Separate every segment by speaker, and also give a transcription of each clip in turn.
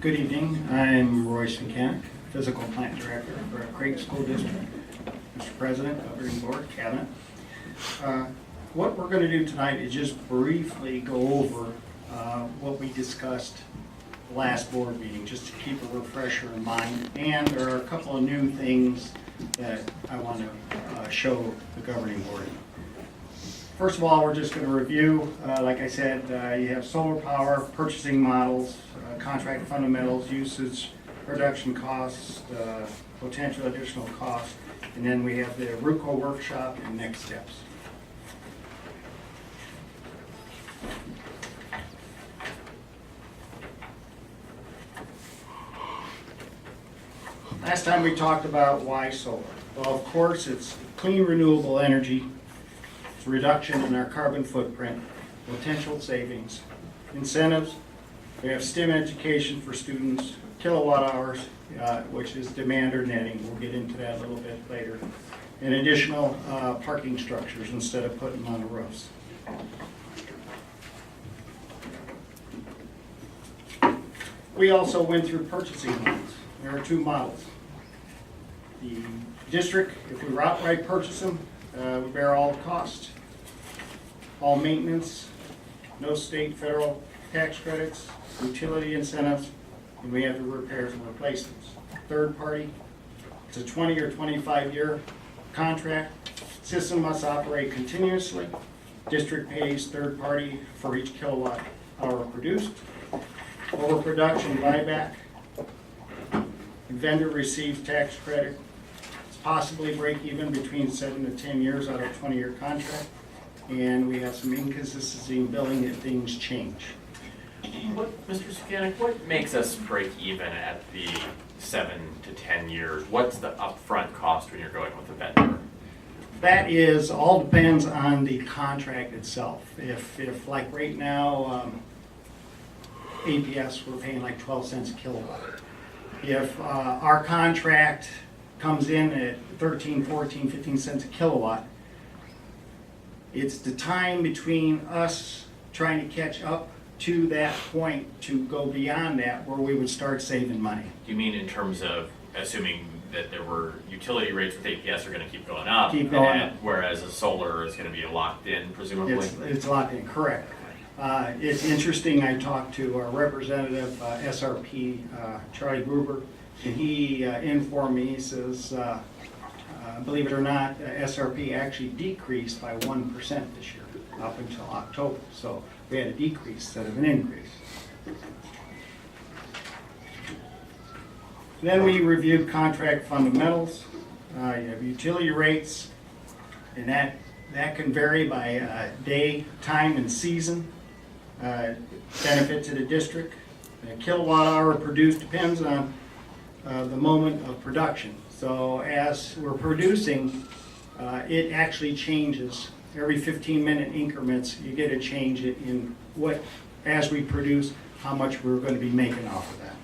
Speaker 1: Good evening. I'm Royce Mechanic, Physical Plant Director for Creighton School District. Mr. President, Governing Board, Cabinet. What we're going to do tonight is just briefly go over what we discussed last board meeting, just to keep a refresher in mind. And there are a couple of new things that I want to show the Governing Board. First of all, we're just going to review, like I said, you have solar power, purchasing models, contract fundamentals, usage, production costs, potential additional costs, and then we have the RUCO workshop and next steps. Last time we talked about why solar. Well, of course, it's clean, renewable energy. It's reduction in our carbon footprint, potential savings, incentives. We have STEM education for students, kilowatt hours, which is demand or netting. We'll get into that a little bit later. And additional parking structures instead of putting them on the roofs. We also went through purchasing models. There are two models. The district, if we outright purchase them, we bear all the costs, all maintenance, no state, federal tax credits, utility incentives, and we have the repairs and replacements. Third party, it's a 20 or 25-year contract. System must operate continuously. District pays third party for each kilowatt hour produced. Overproduction buyback. Vendor receives tax credit. It's possibly break even between 7 to 10 years out of a 20-year contract. And we have some inconsistency in billing if things change.
Speaker 2: Mr. Skanik, what makes us break even at the 7 to 10 years? What's the upfront cost when you're going with a vendor?
Speaker 1: That is, all depends on the contract itself. If like right now, APS, we're paying like 12 cents a kilowatt. If our contract comes in at 13, 14, 15 cents a kilowatt, it's the time between us trying to catch up to that point to go beyond that where we would start saving money.
Speaker 2: Do you mean in terms of assuming that there were utility rates with APS are going to keep going up,
Speaker 1: Keep going up.
Speaker 2: Whereas a solar is going to be locked in, presumably?
Speaker 1: It's locked in, correct. It's interesting, I talked to our representative, SRP, Charlie Gruber, and he informed me, he says, believe it or not, SRP actually decreased by 1% this year, up until October. So we had a decrease instead of an increase. Then we reviewed contract fundamentals. You have utility rates, and that can vary by day, time, and season. Benefit to the district. A kilowatt hour produced depends on the moment of production. So as we're producing, it actually changes. Every 15-minute increments, you get a change in what, as we produce, how much we're going to be making off of that.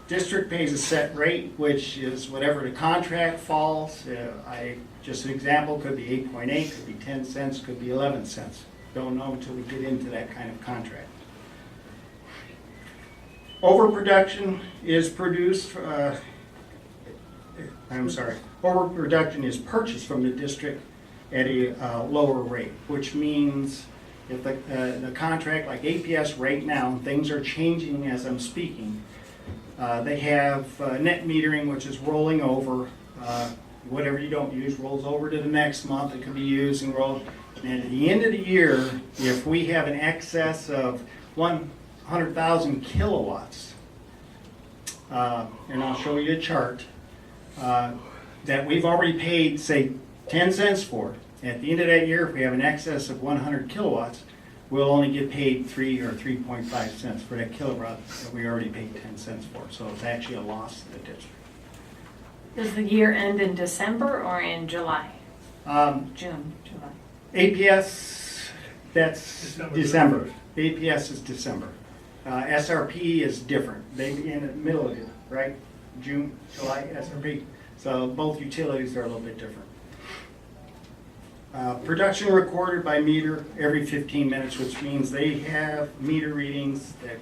Speaker 1: District pays a set rate, which is whatever the contract falls. Just an example, could be 8.8, could be 10 cents, could be 11 cents. Don't know until we get into that kind of contract. Overproduction is overproduction is purchased from the district at a lower rate, which means if the contract, like APS right now, things are changing as I'm speaking. They have net metering, which is rolling over. Whatever you don't use rolls over to the next month. It can be used and rolled. And at the end of the year, if we have an excess of 100,000 kilowatts, and I'll show you a chart, that we've already paid, say, 10 cents for. At the end of that year, if we have an excess of 100 kilowatts, we'll only get paid 3 or 3.5 cents for that kilowatt that we already paid 10 cents for. So it's actually a loss to the district.
Speaker 3: Does the year end in December or in July? June, July.
Speaker 1: APS, that's December. APS is December. SRP is different. They begin in the middle of it, right? June, July, SRP. So both utilities are a little bit different. Production recorded by meter every 15 minutes, which means they have meter readings that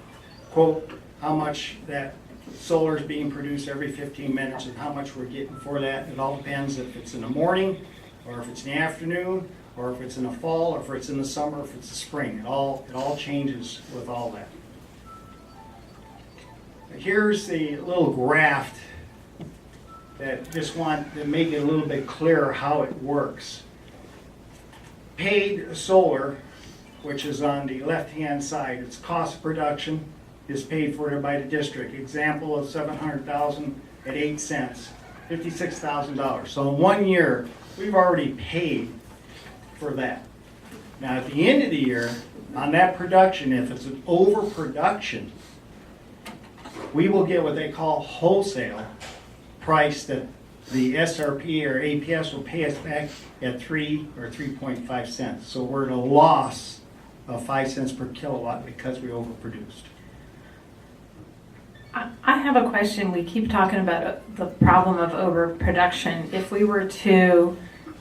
Speaker 1: quote how much that solar is being produced every 15 minutes and how much we're getting for that. It all depends if it's in the morning, or if it's in the afternoon, or if it's in the fall, or if it's in the summer, or if it's the spring. It all changes with all that. Here's the little graph that just want to make it a little bit clearer how it works. Paid solar, which is on the left-hand side, its cost of production is paid for by the district. Example of 700,000 at 8 cents, $56,000. So in 1 year, we've already paid for that. Now at the end of the year, on that production, if it's an overproduction, we will get what they call wholesale price that the SRP or APS will pay us back at 3 or 3.5 cents. So we're at a loss of 5 cents per kilowatt because we overproduced.
Speaker 3: I have a question. We keep talking about the problem of overproduction. If we were to,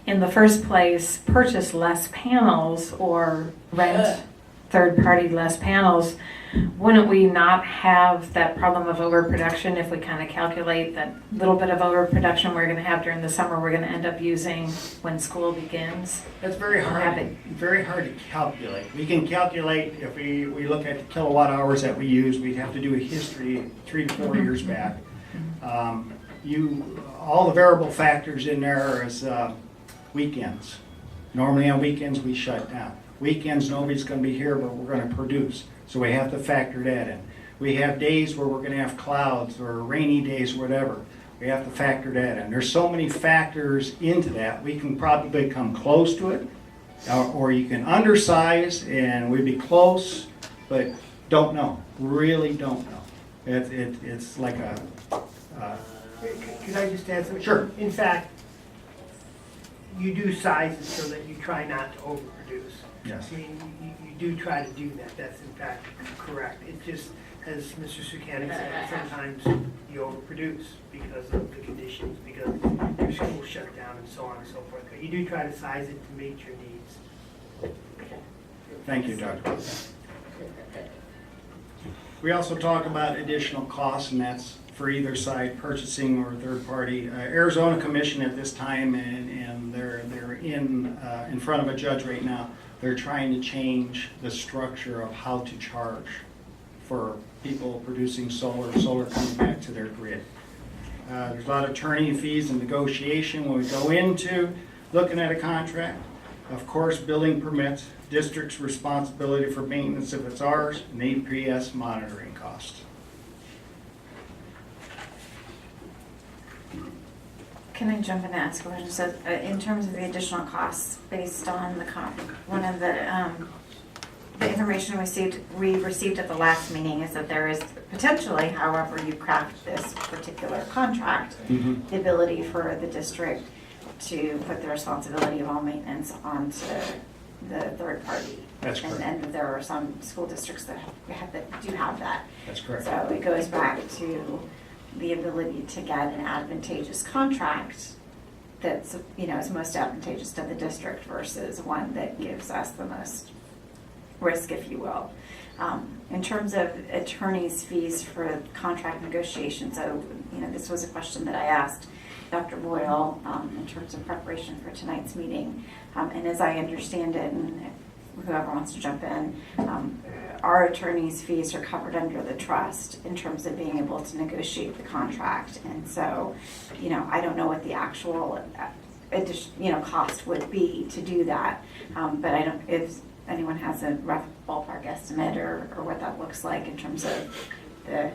Speaker 3: in the first place, purchase less panels or rent third-party less panels, wouldn't we not have that problem of overproduction if we kind of calculate that little bit of overproduction we're going to have during the summer we're going to end up using when school begins?
Speaker 1: That's very hard to calculate. We can calculate if we look at the kilowatt hours that we use. We'd have to do a history 3 to 4 years back. All the variable factors in there is weekends. Normally on weekends we shut down. Weekends nobody's going to be here, but we're going to produce. So we have to factor that in. We have days where we're going to have clouds or rainy days, whatever. We have to factor that in. There's so many factors into that. We can probably come close to it, or you can undersize and we'd be close, but don't know. Really don't know. It's like a...
Speaker 4: Could I just add something?
Speaker 1: Sure.
Speaker 4: In fact, you do size it so that you try not to overproduce.
Speaker 1: Yes.
Speaker 4: I mean, you do try to do that. That's in fact correct. It just, as Mr. Sukanik said, sometimes you overproduce because of the conditions, because your school shut down and so on and so forth. But you do try to size it to meet your needs.
Speaker 1: Thank you, Dr. We also talk about additional costs, and that's for either side, purchasing or third party. Arizona Commission at this time, and they're in front of a judge right now. They're trying to change the structure of how to charge for people producing solar coming back to their grid. There's a lot of attorney fees and negotiation when we go into looking at a contract. Of course, building permits, district's responsibility for maintenance if it's ours, and APS monitoring costs.
Speaker 5: Can I jump in and ask a question? So, in terms of the additional costs, based on one of the information we received at the last meeting is that there is potentially, however you craft this particular contract, the ability for the district to put the responsibility of all maintenance onto the third party.
Speaker 1: That's correct.
Speaker 5: And there are some school districts that do have that.
Speaker 1: That's correct.
Speaker 5: So it goes back to the ability to get an advantageous contract that's, is most advantageous to the district versus one that gives us the most risk, if you will. In terms of attorney's fees for contract negotiations, so, this was a question that I asked Dr. Boyle in terms of preparation for tonight's meeting. And as I understand it, and whoever wants to jump in, our attorney's fees are covered under the trust in terms of being able to negotiate the contract. And so, I don't know what the actual cost would be to do that. But if anyone has a rough ballpark estimate or what that looks like in terms of the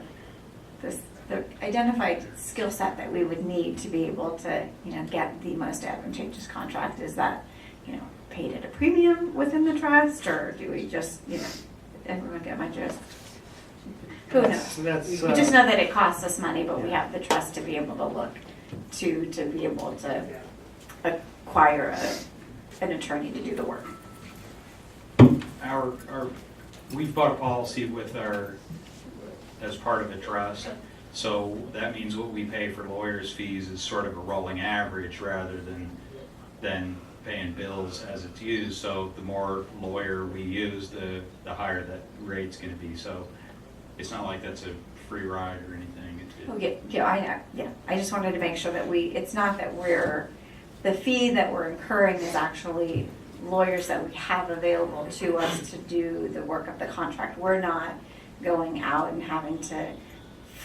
Speaker 5: identified skill set that we would need to be able to, get the most advantageous contract, is that, paid at a premium within the trust, or do we just, everyone get my gist? Who knows?
Speaker 1: So that's,
Speaker 5: We just know that it costs us money, but we have the trust to be able to look to be able to acquire an attorney to do the work.
Speaker 6: We've bought a policy as part of the trust, so that means what we pay for lawyers' fees is sort of a rolling average rather than paying bills as it's used. So the more lawyer we use, the higher that rate's going to be. So It's not like that's a free ride or anything.
Speaker 5: I just wanted to make sure that it's not that the fee that we're incurring is actually lawyers that we have available to us to do the work of the contract. We're not going out and having to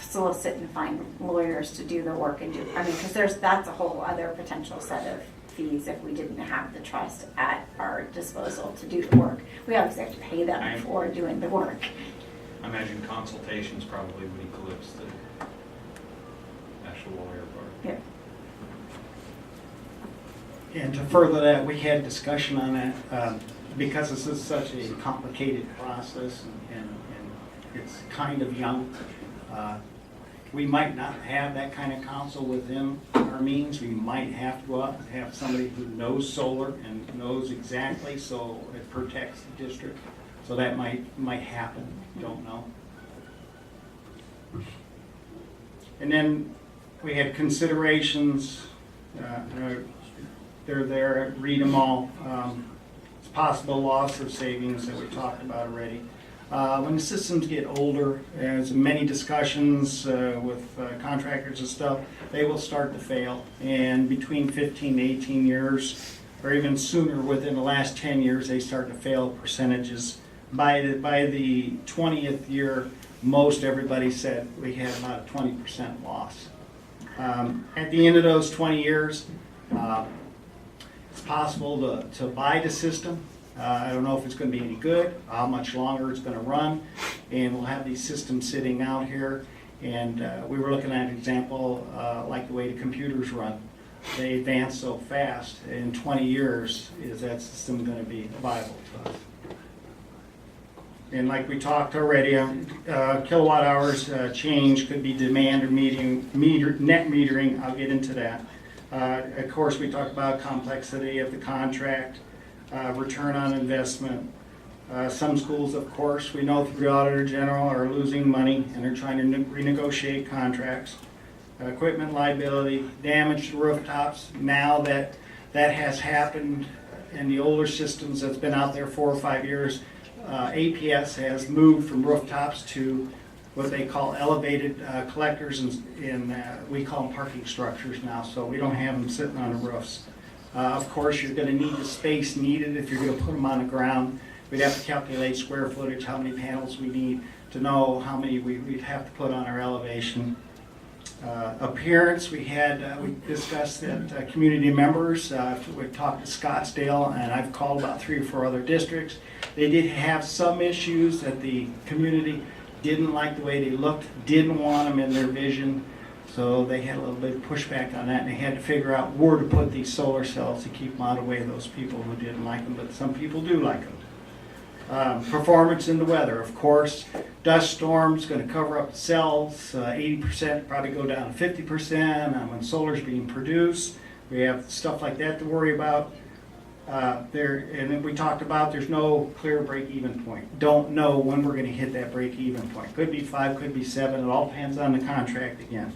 Speaker 5: solicit and find lawyers to do the work because that's a whole other potential set of fees if we didn't have the trust at our disposal to do the work. We obviously have to pay them for doing the work.
Speaker 6: I imagine consultations probably would eclipse the actual lawyer part.
Speaker 5: Yeah.
Speaker 1: And to further that, we had discussion on that, because this is such a complicated process and it's kind of young. We might not have that kind of counsel within our means. We might have to go out and have somebody who knows solar and knows exactly, so it protects the district. So that might happen, don't know. And then we had considerations, they're there, read them all. It's possible loss of savings that we talked about already. When the systems get older, as many discussions with contractors and stuff, they will start to fail. And between 15 to 18 years, or even sooner, within the last 10 years, they start to fail percentages. By the 20th year, most everybody said we had about a 20% loss. At the end of those 20 years, it's possible to buy the system. I don't know if it's going to be any good, how much longer it's going to run, and we'll have these systems sitting out here. And we were looking at an example like the way the computers run. They advance so fast. In 20 years, is that system going to be viable to us? And like we talked already, kilowatt hours change could be demand or net metering. I'll get into that. Of course, we talked about complexity of the contract. Return on investment. Some schools, of course, we know through the Auditor General are losing money and are trying to renegotiate contracts. Equipment liability, damage to rooftops. Now that has happened in the older systems that's been out there 4 or 5 years, APS has moved from rooftops to what they call elevated collectors, and we call them parking structures now, so we don't have them sitting on the roofs. Of course, you're going to need the space needed if you're going to put them on the ground. We'd have to calculate square footage, how many panels we need to know how many we'd have to put on our elevation. Appearance, we discussed that community members, we talked to Scottsdale, and I've called about 3 or 4 other districts. They did have some issues that the community didn't like the way they looked, didn't want them in their vision. So they had a little bit of pushback on that, and they had to figure out where to put these solar cells to keep them out of the way of those people who didn't like them, but some people do like them. Performance in the weather, of course. Dust storms going to cover up the cells, 80%, probably go down to 50% when solar is being produced. We have stuff like that to worry about. And then we talked about there's no clear break-even point. Don't know when we're going to hit that break-even point. Could be 5, could be 7. It all depends on the contract again.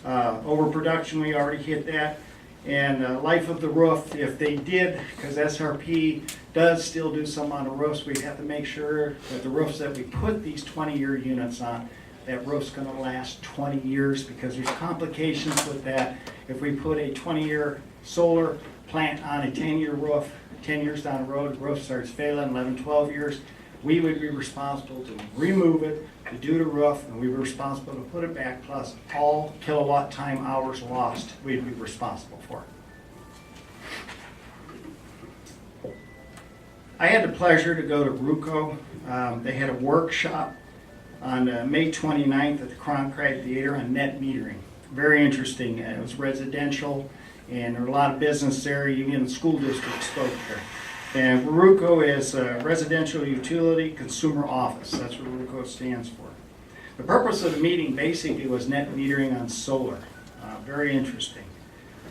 Speaker 1: Overproduction, we already hit that. And life of the roof, if they did, because SRP does still do some on the roofs, we'd have to make sure that the roofs that we put these 20-year units on, that roof's going to last 20 years, because there's complications with that. If we put a 20-year solar plant on a 10-year roof, 10 years down the road, the roof starts failing, 11, 12 years, we would be responsible to remove it, to do the roof, and we were responsible to put it back, plus all kilowatt time hours lost, we'd be responsible for it. I had the pleasure to go to RUCO. They had a workshop on May 29th at the Cronkite Theater on net metering. Very interesting. It was residential, and there were a lot of business there. Even the school district spoke there. And RUCO is Residential Utility Consumer Office. That's what RUCO stands for. The purpose of the meeting basically was net metering on solar. Very interesting.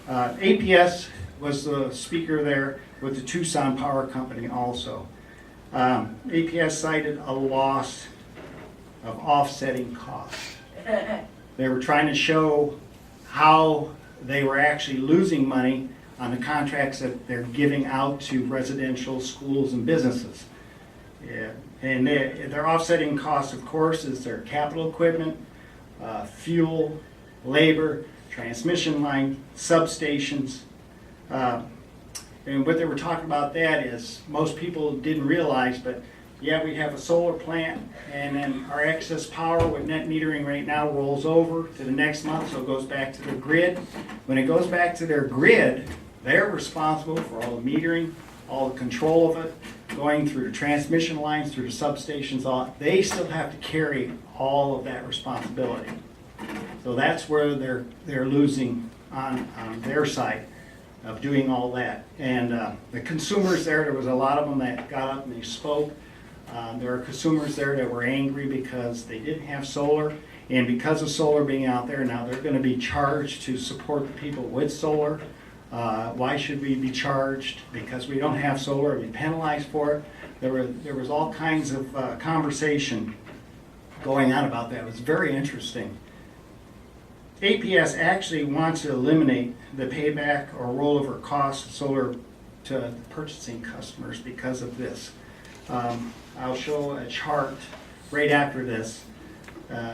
Speaker 1: APS was the speaker there with the Tucson Power Company also. APS cited a loss of offsetting costs. They were trying to show how they were actually losing money on the contracts that they're giving out to residential schools and businesses. Yeah. And their offsetting costs, of course, is their capital equipment, fuel, labor, transmission line, substations. And what they were talking about that is, most people didn't realize, but yeah, we have a solar plant, and then our excess power with net metering right now rolls over to the next month, so it goes back to the grid. When it goes back to their grid, they're responsible for all the metering, all the control of it, going through the transmission lines, through the substations, all, they still have to carry all of that responsibility. So that's where they're losing on their side of doing all that. And the consumers there was a lot of them that got up and they spoke. There are consumers there that were angry because they didn't have solar, and because of solar being out there, now they're going to be charged to support the people with solar. Why should we be charged because we don't have solar and be penalized for it? There was all kinds of conversation going on about that. It was very interesting. APS actually wants to eliminate the payback or rollover cost of solar to purchasing customers because of this. I'll show a chart right after this,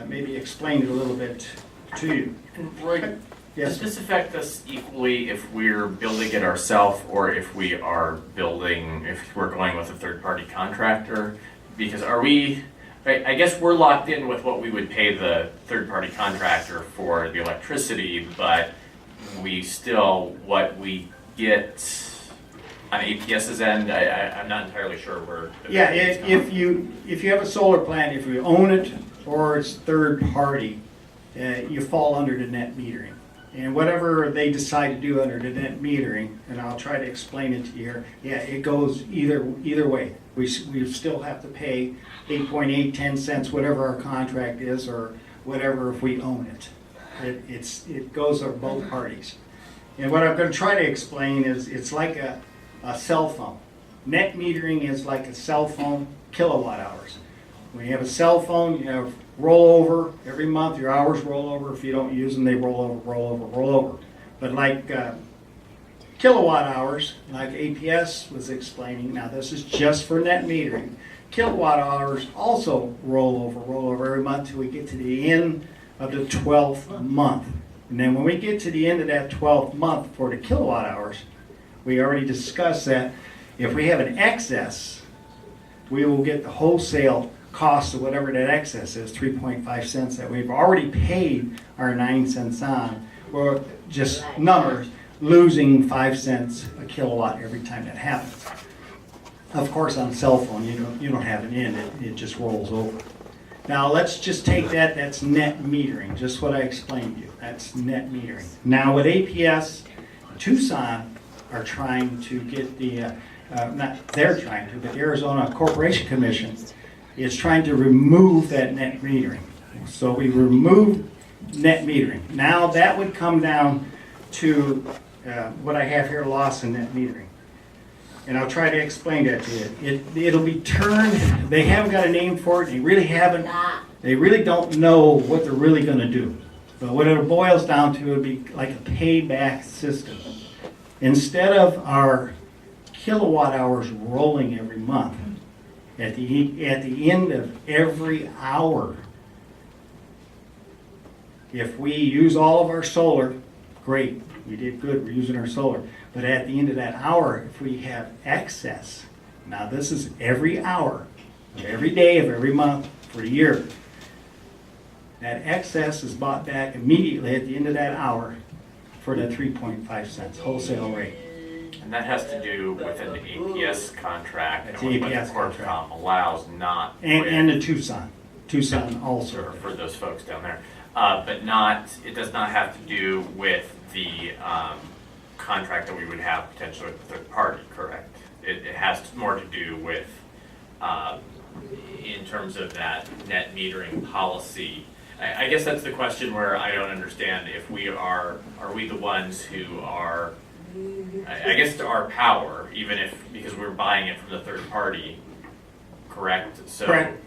Speaker 1: maybe explain it a little bit to you.
Speaker 2: And Roy,
Speaker 1: Yes,
Speaker 2: does this affect us equally if we're building it ourselves or if we're going with a third-party contractor? Because I guess we're locked in with what we would pay the third-party contractor for the electricity, but what we get on APS's end, I'm not entirely sure where.
Speaker 1: yeah, if you have a solar plant, if you own it or it's third party, you fall under the net metering. And whatever they decide to do under the net metering, and I'll try to explain it to you here, yeah, it goes either way. We still have to pay 8.8, 10 cents, whatever our contract is, or whatever if we own it. It goes on both parties. And what I'm going to try to explain is it's like a cell phone. Net metering is like a cell phone, kilowatt hours. When you have a cell phone, you have rollover every month. Your hours roll over. If you don't use them, they roll over. But like kilowatt hours, like APS was explaining, now this is just for net metering. Kilowatt hours also roll over every month till we get to the end of the 12th month. And then when we get to the end of that 12th month for the kilowatt hours, we already discussed that if we have an excess, we will get the wholesale cost of whatever that excess is, 3.5 cents that we've already paid our 9 cents on, or just numbers, losing 5 cents a kilowatt every time that happens. Of course, on a cell phone, you don't have an end, it just rolls over. Now let's just take that's net metering, just what I explained to you, that's net metering. Now with APS, Tucson are trying to get but the Arizona Corporation Commission is trying to remove that net metering. So we remove net metering. Now that would come down to what I have here, loss in net metering. And I'll try to explain that to you. It'll be turned, they haven't got a name for it, they really don't know what they're really gonna do. But what it boils down to would be like a payback system. Instead of our kilowatt hours rolling every month, at the end of every hour, if we use all of our solar, great, we did good, we're using our solar. But at the end of that hour, if we have excess, now this is every hour, of every day of every month for a year, that excess is bought back immediately at the end of that hour for the 3.5 cents wholesale rate.
Speaker 2: And that has to do with an APS contract
Speaker 1: That's
Speaker 2: and
Speaker 1: the
Speaker 2: what the
Speaker 1: APS
Speaker 2: Corp
Speaker 1: contract.
Speaker 2: Com allows, not
Speaker 1: And
Speaker 2: with-
Speaker 1: the Tucson also.
Speaker 2: for those folks down there. But it does not have to do with the contract that we would have potentially with a third party, correct? It has more to do with, in terms of that net metering policy. I guess that's the question where I don't understand if are we the ones who are, I guess to our power, even because we're buying it from the third party, correct?
Speaker 1: Correct.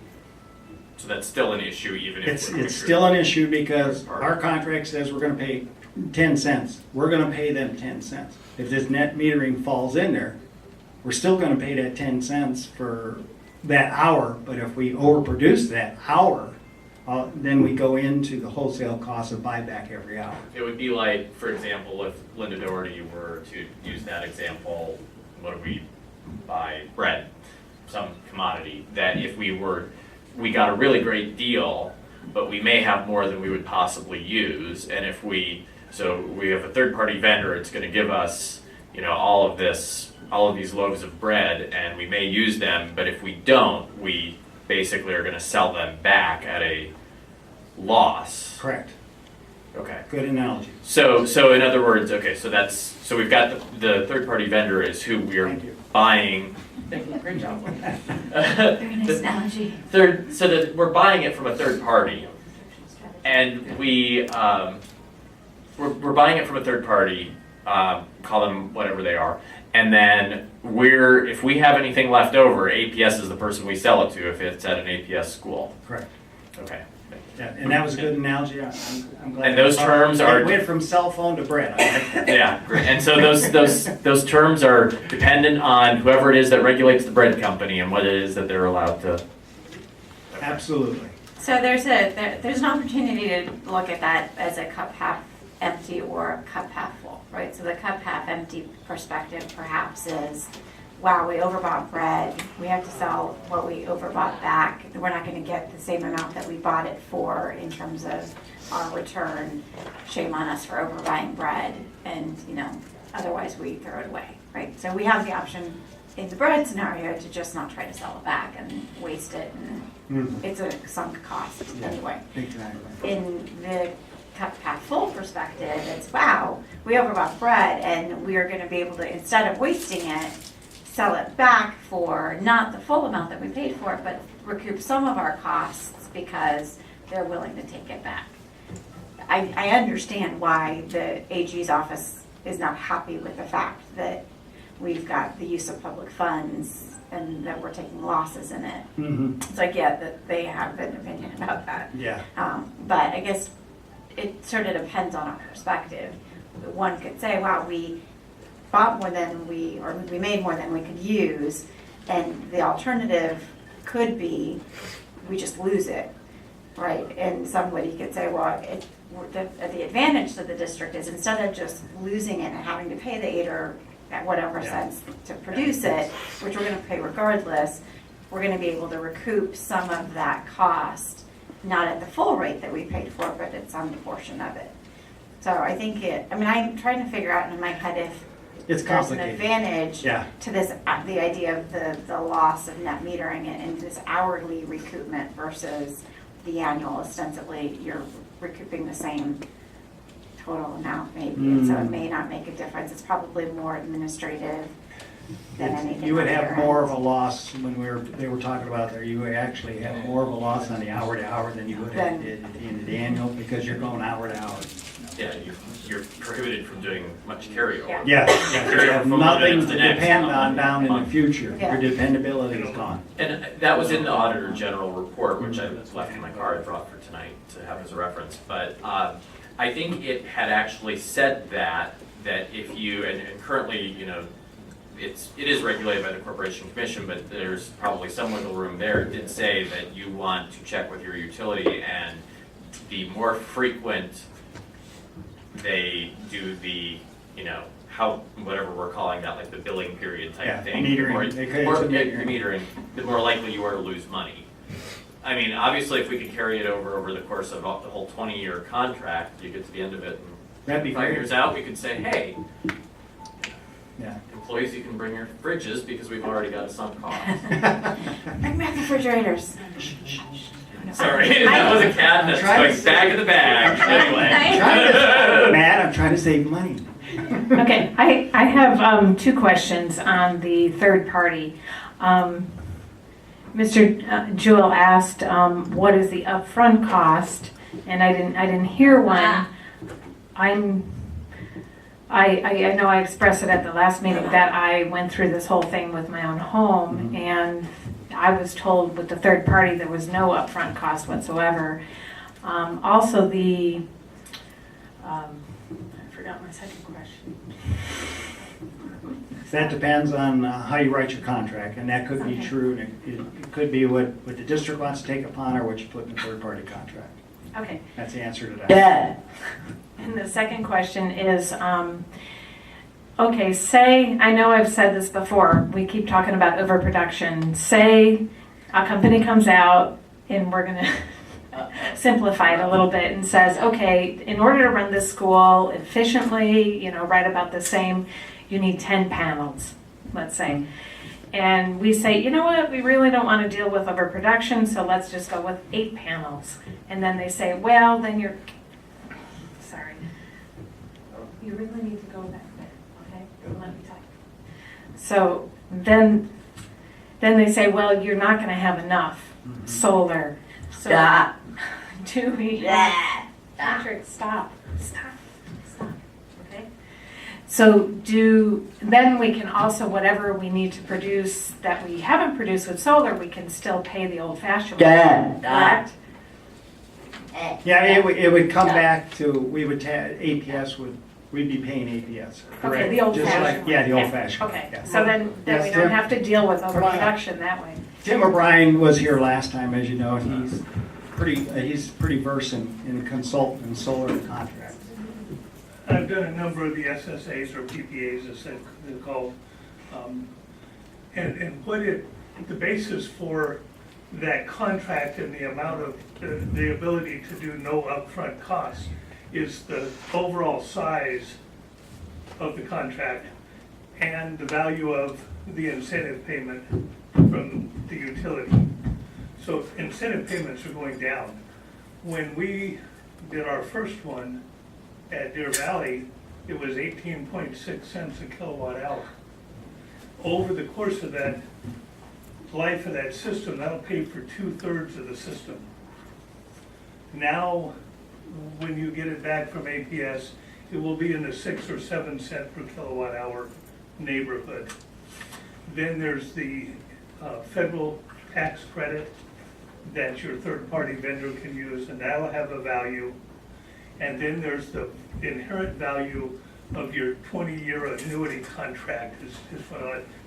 Speaker 2: So that's still an issue even if.
Speaker 1: It's still an issue because our contract says we're gonna pay 10 cents. We're gonna pay them 10 cents. If this net metering falls in there, we're still gonna pay that 10 cents for that hour, but if we overproduce that hour, then we go into the wholesale cost of buyback every hour.
Speaker 2: It would be like, for example, if Linda Doherty were to use that example, what do we buy? Bread, some commodity, that if we got a really great deal, but we may have more than we would possibly use, and if we have a third-party vendor, it's gonna give us, all of these loaves of bread, and we may use them, but if we don't, we basically are gonna sell them back at a loss.
Speaker 1: Correct.
Speaker 2: Okay.
Speaker 1: Good analogy.
Speaker 2: So in other words, okay, so we've got the third-party vendor is who we are
Speaker 1: Thank you.
Speaker 2: buying. Thank you, great job.
Speaker 5: Very nice analogy.
Speaker 2: So that we're buying it from a third party, and we're buying it from a third party, call them whatever they are, and then if we have anything left over, APS is the person we sell it to if it's at an APS school.
Speaker 1: Correct.
Speaker 2: Okay.
Speaker 1: Yeah, and that was a good analogy. I'm glad.
Speaker 2: And those terms are-
Speaker 1: It went from cell phone to bread. I like that.
Speaker 2: Yeah, great. And so those terms are dependent on whoever it is that regulates the bread company and what it is that they're allowed to.
Speaker 1: Absolutely.
Speaker 5: So there's an opportunity to look at that as a cup half empty or a cup half full, right? So the cup half empty perspective perhaps is, wow, we overbought bread. We have to sell what we overbought back. We're not going to get the same amount that we bought it for in terms of our return. Shame on us for overbuying bread, and otherwise we throw it away, right? So we have the option in the bread scenario to just not try to sell it back and waste it, and it's a sunk cost anyway.
Speaker 1: Exactly.
Speaker 5: In the cup half full perspective, it's wow, we overbought bread, and we are going to be able to, instead of wasting it, sell it back for not the full amount that we paid for it, but recoup some of our costs because they're willing to take it back. I understand why the AG's office is not happy with the fact that we've got the use of public funds and that we're taking losses in it. So I get that they have an opinion about that.
Speaker 1: Yeah.
Speaker 5: But I guess it sort of depends on our perspective. One could say, wow, we bought more than we made more than we could use, and the alternative could be we just lose it, right? And somebody could say, well, the advantage to the district is instead of just losing it and having to pay the 8 or whatever cents to produce it, which we're going to pay regardless, we're going to be able to recoup some of that cost, not at the full rate that we paid for, but at some portion of it. So I think I'm trying to figure out in my head if
Speaker 1: It's
Speaker 5: there's an
Speaker 1: complicated.
Speaker 5: advantage
Speaker 1: Yeah.
Speaker 5: to this, the idea of the loss of net metering and this hourly recoupment versus the annual. Ostensibly, you're recouping the same total amount maybe, and so it may not make a difference. It's probably more administrative than anything.
Speaker 1: You would
Speaker 5: on
Speaker 1: have
Speaker 5: your
Speaker 1: more
Speaker 5: end.
Speaker 1: of a loss when they were talking about there, you would actually have more of a loss on the hour to hour than you would have at the end of the annual, because you're going hour to hour.
Speaker 2: Yeah, you're prohibited from doing much carryover.
Speaker 5: Yeah.
Speaker 1: Yeah, you have
Speaker 2: From one
Speaker 1: nothing
Speaker 2: minute
Speaker 1: to
Speaker 2: to the next.
Speaker 1: depend on down in the future.
Speaker 5: Yeah.
Speaker 1: Your dependability is gone.
Speaker 2: And that was in the Auditor General report, which I left in my car, I brought for tonight to have as a reference. But I think it had actually said that if you, and currently, it is regulated by the Corporation Commission, but there's probably some wiggle room there. It did say that you want to check with your utility, and the more frequent they do the, whatever we're calling that, like the billing period
Speaker 1: Yeah,
Speaker 2: type thing.
Speaker 1: metering.
Speaker 2: The
Speaker 1: They call it
Speaker 2: more,
Speaker 1: metering.
Speaker 2: metering, the more likely you are to lose money. I mean, obviously, if we could carry it over the course of the whole 20-year contract, you get to the end of it, and
Speaker 1: That'd be
Speaker 2: 5
Speaker 1: great.
Speaker 2: years out, we could say, hey,
Speaker 1: Yeah.
Speaker 2: employees, you can bring your fridges because we've already got a sunk cost.
Speaker 5: Bring back the refrigerators.
Speaker 2: Sorry, that was a cat that's
Speaker 1: Try to
Speaker 2: going back in the bag. Anyway.
Speaker 1: Matt, I'm trying to save money.
Speaker 3: Okay, I have 2 questions on the third party. Mr. Jewell asked, what is the upfront cost? And I didn't hear one. I know I expressed it at the last meeting that I went through this whole thing with my own home, and I was told with the third party there was no upfront cost whatsoever. Also, I forgot my second question.
Speaker 1: That depends on how you write your contract, and that could be
Speaker 3: Okay.
Speaker 1: true, and it could be what the district wants to take upon or what you put in the third-party contract.
Speaker 3: Okay.
Speaker 1: That's the answer to that.
Speaker 3: Yeah. And the second question is, okay, say, I know I've said this before, we keep talking about overproduction. Say a company comes out, and we're gonna simplify it a little bit, and says, okay, in order to run this school efficiently, right about the same, you need 10 panels, let's say. And we say, you know what, we really don't want to deal with overproduction, so let's just go with 8 panels. And then they say, well, then you're, sorry. You really need to go back there, okay? Let me talk. So then they say, well, you're not going to have enough solar. So do we have, Patrick, stop, okay? So then we can also, whatever we need to produce that we haven't produced with solar, we can still pay the old-fashioned way, correct?
Speaker 1: Yeah, it would come back to, we'd be paying APS.
Speaker 3: Okay, the
Speaker 1: Just
Speaker 3: old-fashioned
Speaker 1: like-
Speaker 3: way.
Speaker 1: Yeah, the old-fashioned. way,
Speaker 3: Okay,
Speaker 1: yeah.
Speaker 3: so then
Speaker 1: Yes,
Speaker 3: we don't
Speaker 1: Tim?
Speaker 3: have to deal with
Speaker 1: on up.
Speaker 3: overproduction that way.
Speaker 1: Tim O'Brien was here last time, as you know, and he's pretty versed in consulting and solar contracts.
Speaker 7: I've done a number of the SSAs or PPAs, as they're called. And the basis for that contract and the amount of, the ability to do no upfront costs is the overall size of the contract and the value of the incentive payment from the utility. So incentive payments are going down. When we did our first one at Deer Valley, it was 18.6 cents a kilowatt hour. Over the course of that life of that system, that'll pay for 2/3 of the system. Now, when you get it back from APS, it will be in the 6 or 7 cent per kilowatt hour neighborhood. Then there's the federal tax credit that your third-party vendor can use, and that'll have a value. And then there's the inherent value of your 20-year annuity contract,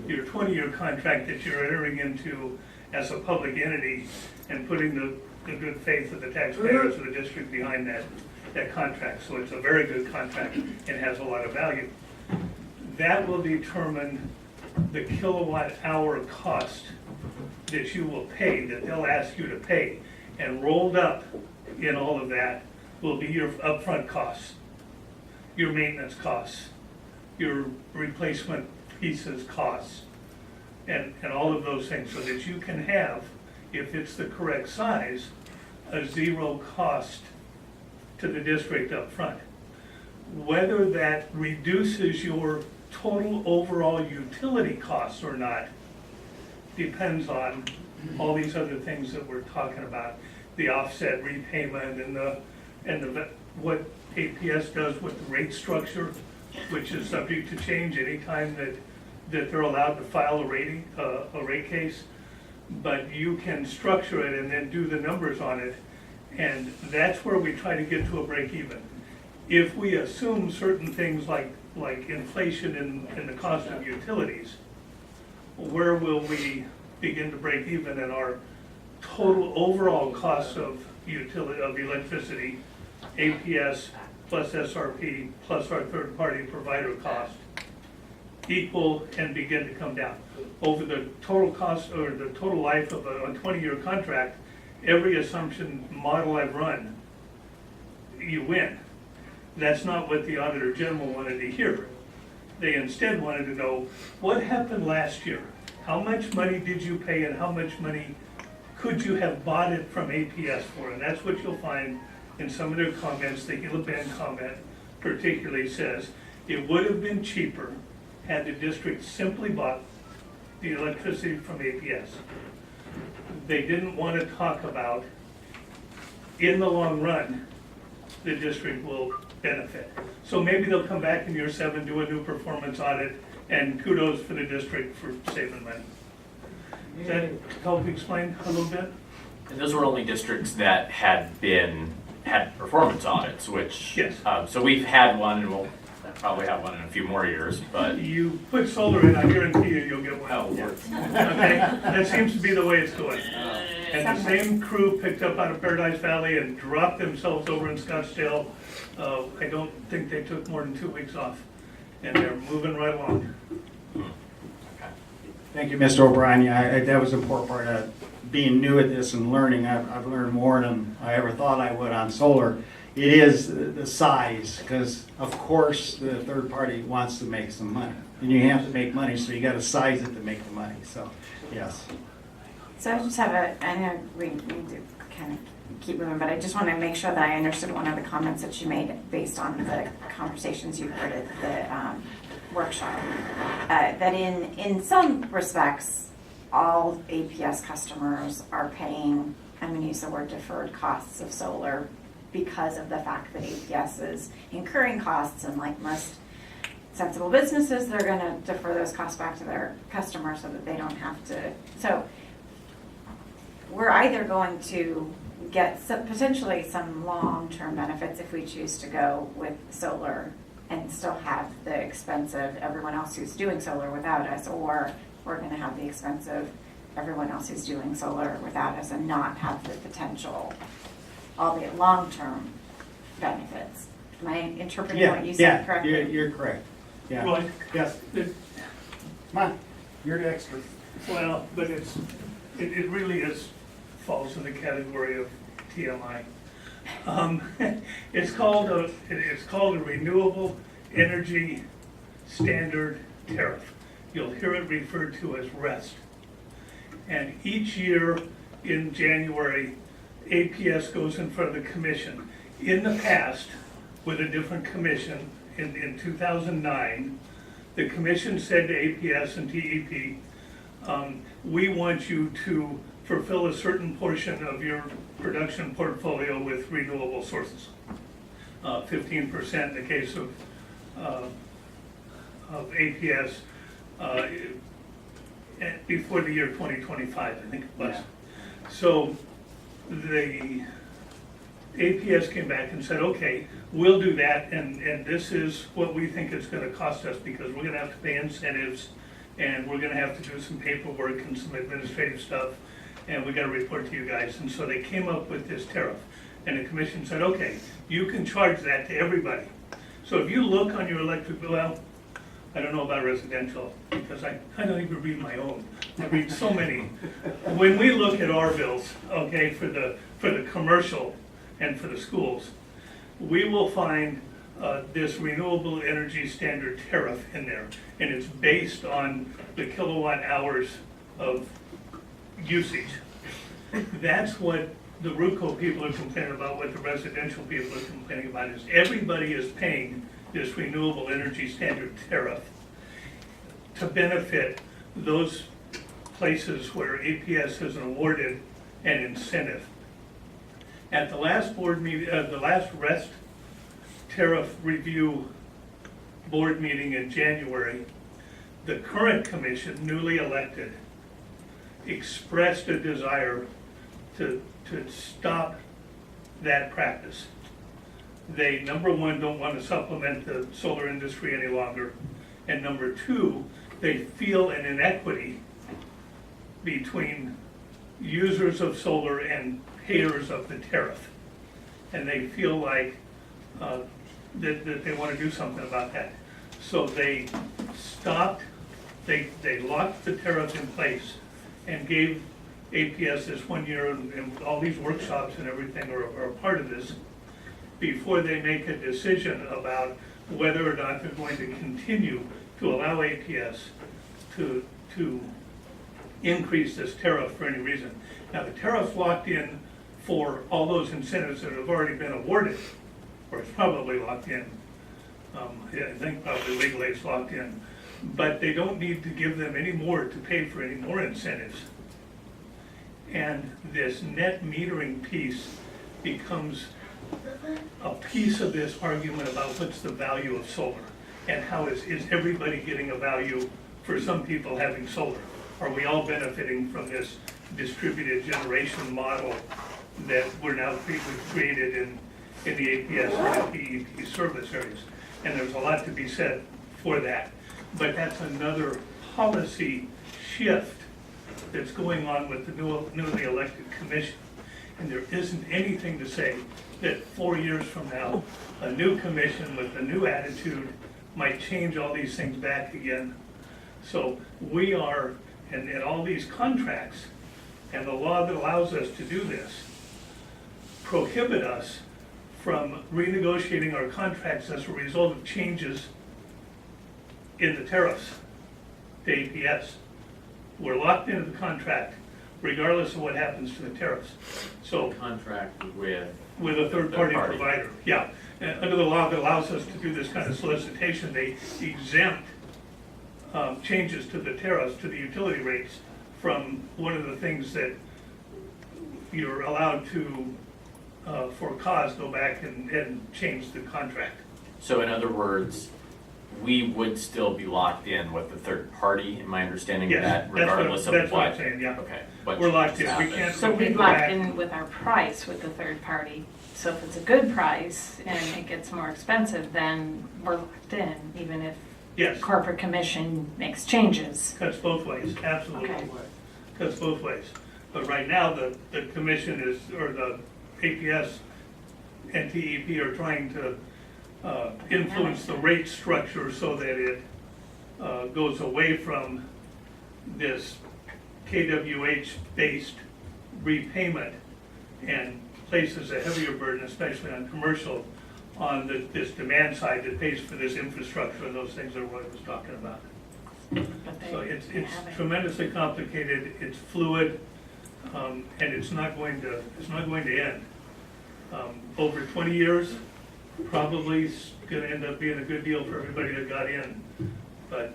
Speaker 7: your 20-year contract that you're entering into as a public entity and putting the good faith of the taxpayers of the district behind that contract. So it's a very good contract and has a lot of value. That will determine the kilowatt hour cost that you will pay, that they'll ask you to pay. And rolled up in all of that will be your upfront costs, your maintenance costs, your replacement pieces costs, and all of those things, so that you can have, if it's the correct size, a zero cost to the district up front. Whether that reduces your total overall utility costs or not depends on all these other things that we're talking about, the offset repayment and what APS does with the rate structure, which is subject to change anytime that they're allowed to file a rate case. But you can structure it and then do the numbers on it, and that's where we try to get to a break even. If we assume certain things like inflation in the cost of utilities, where will we begin to break even in our total overall cost of electricity, APS plus SRP plus our third-party provider cost equal and begin to come down? Over the total cost or the total life of a 20-year contract, every assumption model I've run, you win. That's not what the Auditor General wanted to hear. They instead wanted to know, what happened last year? How much money did you pay and how much money could you have bought it from APS for? And that's what you'll find in some of their comments. The Gila Bend comment particularly says, it would have been cheaper had the district simply bought the electricity from APS. They didn't want to talk about, in the long run, the district will benefit. So maybe they'll come back in year 7, do a new performance audit, and kudos for the district for saving money. Does that help explain a little bit?
Speaker 2: And those were only districts that had performance audits, which,
Speaker 7: Yes.
Speaker 2: so we've had one, and probably have one in a few more years, but.
Speaker 7: You put solar in, I guarantee you'll get one.
Speaker 2: Oh,
Speaker 7: Okay, that seems to be the way it's going. And the same crew picked up out of Paradise Valley and dropped themselves over in Scottsdale. I don't think they took more than 2 weeks off, and they're moving right along.
Speaker 1: Thank you, Mr. O'Brien. Yeah, that was an important part of being new at this and learning. I've learned more than I ever thought I would on solar. It is the size, because of course the third party wants to make some money. And you have to make money, so you got to size it to make the money. So, yes.
Speaker 5: So I just have I know we need to kind of keep moving, but I just want to make sure that I understood one of the comments that you made based on the conversations you heard at the workshop. That in some respects, all APS customers are paying, I'm going to use the word deferred costs of solar because of the fact that APS is incurring costs, and like most sensible businesses, they're going to defer those costs back to their customers so that they don't have to. So we're either going to get potentially some long-term benefits if we choose to go with solar and still have the expense of everyone else who's doing solar without us, or we're going to have the expense of everyone else who's doing solar without us and not have the potential, albeit long-term, benefits. Am I interpreting what you said correctly?
Speaker 1: You're correct. Yeah.
Speaker 7: Right.
Speaker 1: Yes. Come on, you're the expert.
Speaker 7: Well, but it really falls in the category of TMI. It's called a renewable energy standard tariff. You'll hear it referred to as REST. And each year in January, APS goes in front of the commission. In the past, with a different commission, in 2009, the commission said to APS and TEP, we want you to fulfill a certain portion of your production portfolio with renewable sources. 15% in the case of APS before the year 2025, I think it was.
Speaker 1: Yeah.
Speaker 7: So the APS came back and said, okay, we'll do that, and this is what we think it's going to cost us, because we're going to have to pay incentives, and we're going to have to do some paperwork and some administrative stuff, and we got to report to you guys. And so they came up with this tariff, and the commission said, okay, you can charge that to everybody. So if you look on your electric bill, well, I don't know about residential, because I don't even read my own. I read so many. When we look at our bills, okay, for the commercial and for the schools, we will find this renewable energy standard tariff in there, and it's based on the kilowatt hours of usage. That's what the RUCO people are complaining about, what the residential people are complaining about, is everybody is paying this renewable energy standard tariff to benefit those places where APS has awarded an incentive. At the last board meeting, the last REST tariff review board meeting in January, the current commission, newly elected, expressed a desire to stop that practice. They, number one, don't want to supplement the solar industry any longer. And number two, they feel an inequity between users of solar and payers of the tariff. And they feel like that they want to do something about that. So they stopped, they locked the tariff in place and gave APS this 1 year, and all these workshops and everything are a part of this, before they make a decision about whether or not they're going to continue to allow APS to increase this tariff for any reason. Now, the tariff's locked in for all those incentives that have already been awarded, or it's probably locked in. I think probably legally it's locked in. But they don't need to give them any more to pay for any more incentives. And this net metering piece becomes a piece of this argument about what's the value of solar, and how is everybody getting a value for some people having solar? Are we all benefiting from this distributed generation model that we've created in the APS and the PEP service areas. And there's a lot to be said for that. But that's another policy shift that's going on with the newly elected commission. And there isn't anything to say that 4 years from now, a new commission with a new attitude might change all these things back again. So we are, and all these contracts and the law that allows us to do this prohibit us from renegotiating our contracts as a result of changes in the tariffs to APS. We're locked into the contract regardless of what happens to the tariffs. So
Speaker 2: Contract with,
Speaker 7: with a third-party
Speaker 2: Third party.
Speaker 7: provider, yeah. And under the law that allows us to do this kind of solicitation, they exempt changes to the tariffs, to the utility rates, from one of the things that you're allowed to, for cause, go back and change the contract.
Speaker 2: so in other words, we would still be locked in with the third party, am I understanding
Speaker 7: Yes,
Speaker 2: that regardless of
Speaker 7: that's what I'm
Speaker 2: what?
Speaker 7: saying, yeah.
Speaker 2: Okay. what
Speaker 7: We're locked in. We
Speaker 2: happens.
Speaker 7: can't-
Speaker 3: So we
Speaker 7: go
Speaker 3: locked
Speaker 7: back.
Speaker 3: in with our price with the third party. So if it's a good price and it gets more expensive, then we're locked in, even if
Speaker 7: Yes,
Speaker 3: corporate commission makes changes.
Speaker 7: cuts both ways, absolutely.
Speaker 3: Okay.
Speaker 7: Cuts both ways. But right now, the commission is, or the APS and TEP are trying to influence the rate structure so that it goes away from this KWH-based repayment and places a heavier burden, especially on commercial, on this demand side that pays for this infrastructure and those things that Roy was talking about.
Speaker 3: But they
Speaker 7: So it's
Speaker 3: haven't.
Speaker 7: tremendously complicated, it's fluid, and it's not going to end. Over 20 years, probably it's gonna end up being a good deal for everybody that got in. But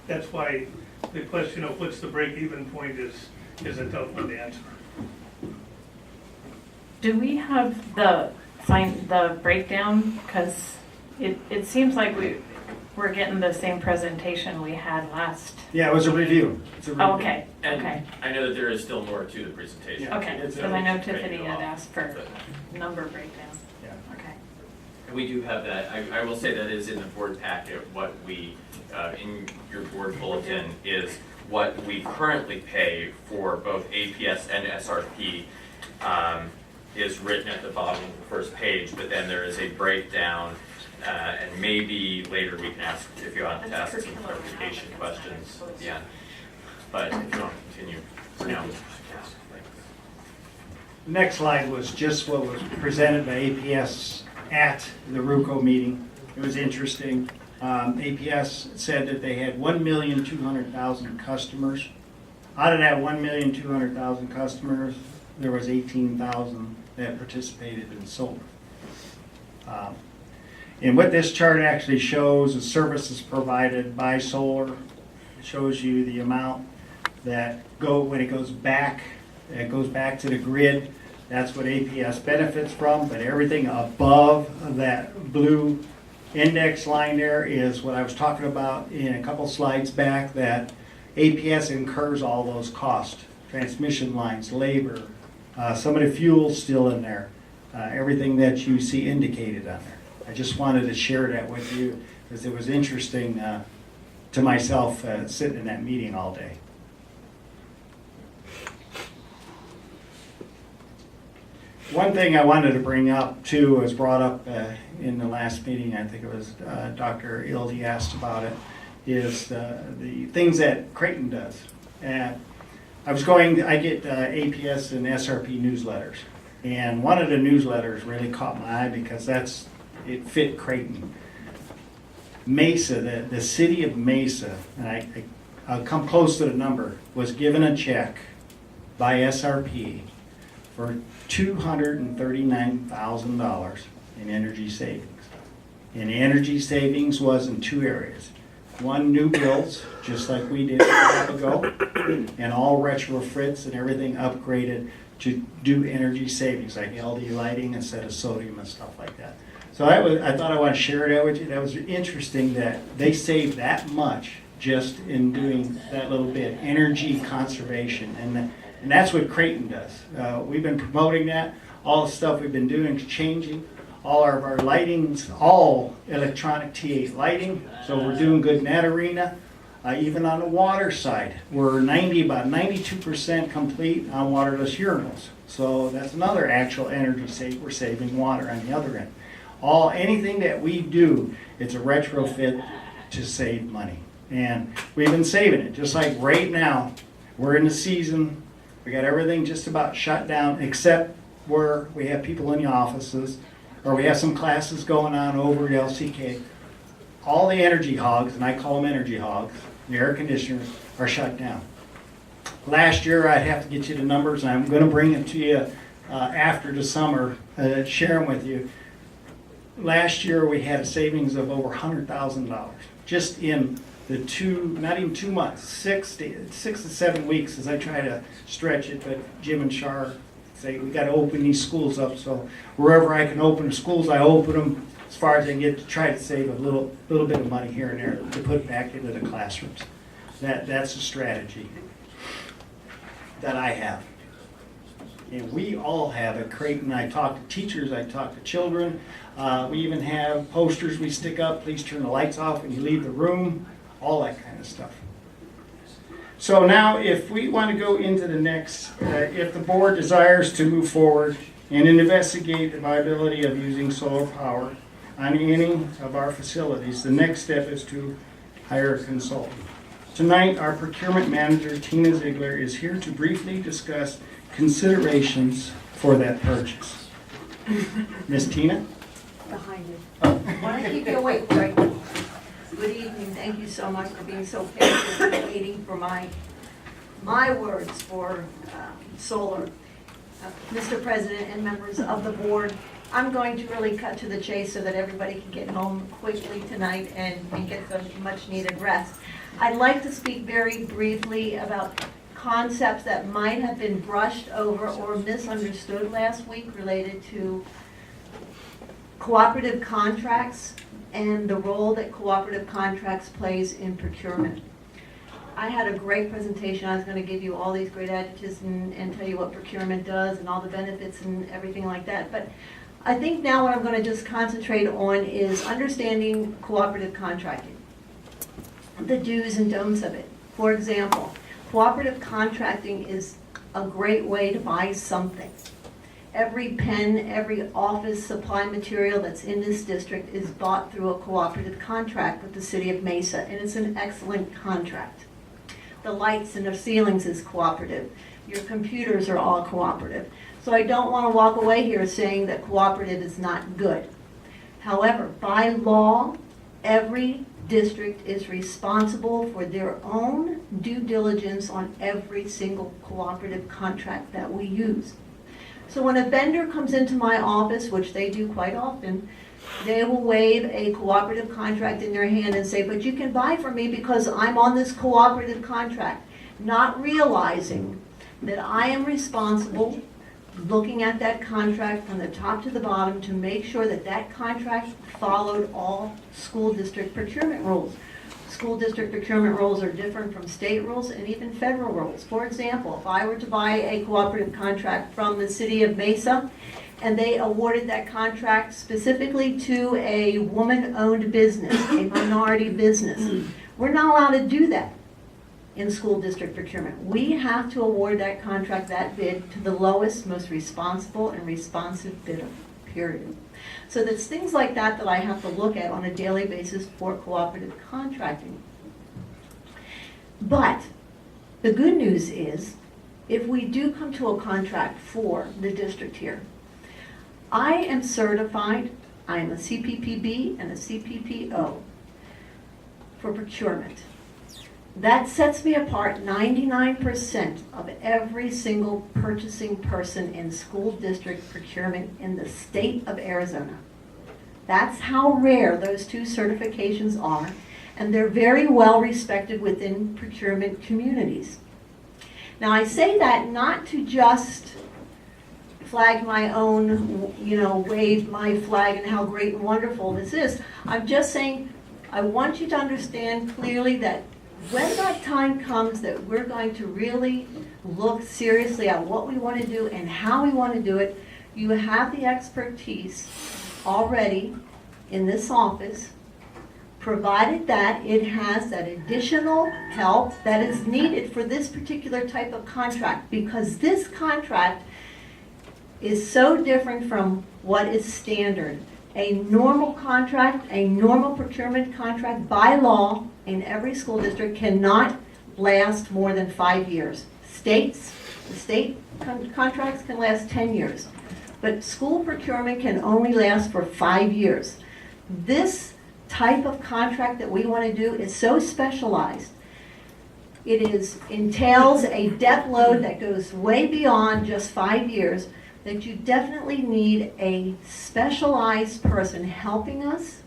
Speaker 7: that's why the question of what's the break-even point is a tough one to answer.
Speaker 3: Do we have the breakdown? Because it seems like we're getting the same presentation we had last.
Speaker 1: Yeah, it was a review. It's a review.
Speaker 3: Oh, okay,
Speaker 2: And
Speaker 3: okay,
Speaker 2: I know that there is still more to the presentation.
Speaker 1: Yeah.
Speaker 3: okay.
Speaker 1: It's
Speaker 3: Because I know
Speaker 2: ready to
Speaker 3: Tiffany
Speaker 2: go
Speaker 3: had
Speaker 2: off.
Speaker 3: asked for number breakdown.
Speaker 1: Yeah.
Speaker 3: Okay.
Speaker 2: We do have that, I will say that is in the board packet, what we, in your board bulletin, is what we currently pay for both APS and SRP, is written at the bottom of the first page, but then there is a breakdown, and maybe later we can ask, if you want to ask some clarification questions, yeah. But if you want to continue, now.
Speaker 1: The next slide was just what was presented by APS at the RUCO meeting. It was interesting. APS said that they had 1,200,000 customers. Out of that 1,200,000 customers, there was 18,000 that participated in solar. And what this chart actually shows is services provided by solar. It shows you the amount that when it goes back to the grid. That's what APS benefits from, but everything above that blue index line there is what I was talking about in a couple slides back, that APS incurs all those costs. Transmission lines, labor, some of the fuel's still in there, everything that you see indicated on there. I just wanted to share that with you because it was interesting to myself sitting in that meeting all day. One thing I wanted to bring up too was brought up in the last meeting, I think it was Dr. Ildy asked about it, is the things that Creighton does. And I get APS and SRP newsletters. And one of the newsletters really caught my eye because it fit Creighton. Mesa, the city of Mesa, and I'll come close to the number, was given a check by SRP for $239,000 in energy savings. And the energy savings was in two areas. One, new builds, just like we did a while ago, and all retrofits and everything upgraded to do energy savings, like LED lighting instead of sodium and stuff like that. So I thought I want to share that with you. That was interesting that they saved that much just in doing that little bit, energy conservation. And that's what Creighton does. We've been promoting that. all the stuff we've been doing is changing. All of our lightings, all electronic T8 lighting, so we're doing good in that arena. Even on the water side, we're about 92% complete on waterless urinals. So that's another actual energy save. We're saving water on the other end. Anything that we do, it's a retrofit to save money. And we've been saving it, just like right now, we're in the season, we got everything just about shut down, except where we have people in the offices, or we have some classes going on over at LCK. All the energy hogs, and I call them energy hogs, the air conditioners, are shut down. Last year, I'd have to get you the numbers, and I'm gonna bring it to you after the summer, share them with you. Last year, we had a savings of over $100,000, just in the not even 2 months, 6 to 7 weeks, as I try to stretch it, but Jim and Shar say, we gotta open these schools up, so wherever I can open the schools, I open them as far as I can get to try to save a little bit of money here and there to put back into the classrooms. That's a strategy that I have. And we all have at Creighton. I talk to teachers, I talk to children. We even have posters we stick up, please turn the lights off when you leave the room, all that kind of stuff. So now if we want to go into the next, if the board desires to move forward and investigate the viability of using solar power on any of our facilities, the next step is to hire a consultant. Tonight, our procurement manager, Tina Ziegler, is here to briefly discuss considerations for that purchase. Miss Tina?
Speaker 8: Behind you. Want to keep you awake, Greg. Good evening. Thank you so much for being so patient and waiting for my words for solar. Mr. President and members of the board, I'm going to really cut to the chase so that everybody can get home quickly tonight and get some much needed rest. I'd like to speak very briefly about concepts that might have been brushed over or misunderstood last week related to cooperative contracts and the role that cooperative contracts plays in procurement. I had a great presentation. I was going to give you all these great adjectives and tell you what procurement does and all the benefits and everything like that. But I think now what I'm going to just concentrate on is understanding cooperative contracting, the do's and don'ts of it. For example, cooperative contracting is a great way to buy something. Every pen, every office supply material that's in this district is bought through a cooperative contract with the City of Mesa, and it's an excellent contract. The lights in the ceilings is cooperative. Your computers are all cooperative. So I don't want to walk away here saying that cooperative is not good. However, by law, every district is responsible for their own due diligence on every single cooperative contract that we use. So when a vendor comes into my office, which they do quite often, they will wave a cooperative contract in their hand and say, but you can buy from me because I'm on this cooperative contract, not realizing that I am responsible, looking at that contract from the top to the bottom to make sure that that contract followed all school district procurement rules. School district procurement rules are different from state rules and even federal rules. For example, if I were to buy a cooperative contract from the City of Mesa and they awarded that contract specifically to a woman-owned business, a minority business, we're not allowed to do that in school district procurement. We have to award that contract, that bid, to the lowest, most responsible and responsive bidder, period. So there's things like that that I have to look at on a daily basis for cooperative contracting. But the good news is, if we do come to a contract for the district here, I am certified, I am a CPPB and a CPPO for procurement. That sets me apart 99% of every single purchasing person in school district procurement in the state of Arizona. That's how rare those two certifications are, and they're very well respected within procurement communities. Now I say that not to just flag my own, wave my flag and how great and wonderful this is. I'm just saying, I want you to understand clearly that when that time comes that we're going to really look seriously at what we want to do and how we want to do it, You have the expertise already in this office, provided that it has that additional help that is needed for this particular type of contract, because this contract is so different from what is standard. A normal contract, a normal procurement contract by law in every school district cannot last more than 5 years. The state contracts can last 10 years, but school procurement can only last for 5 years. This type of contract that we want to do is so specialized. It entails a depth load that goes way beyond just 5 years, that you definitely need a specialized person helping us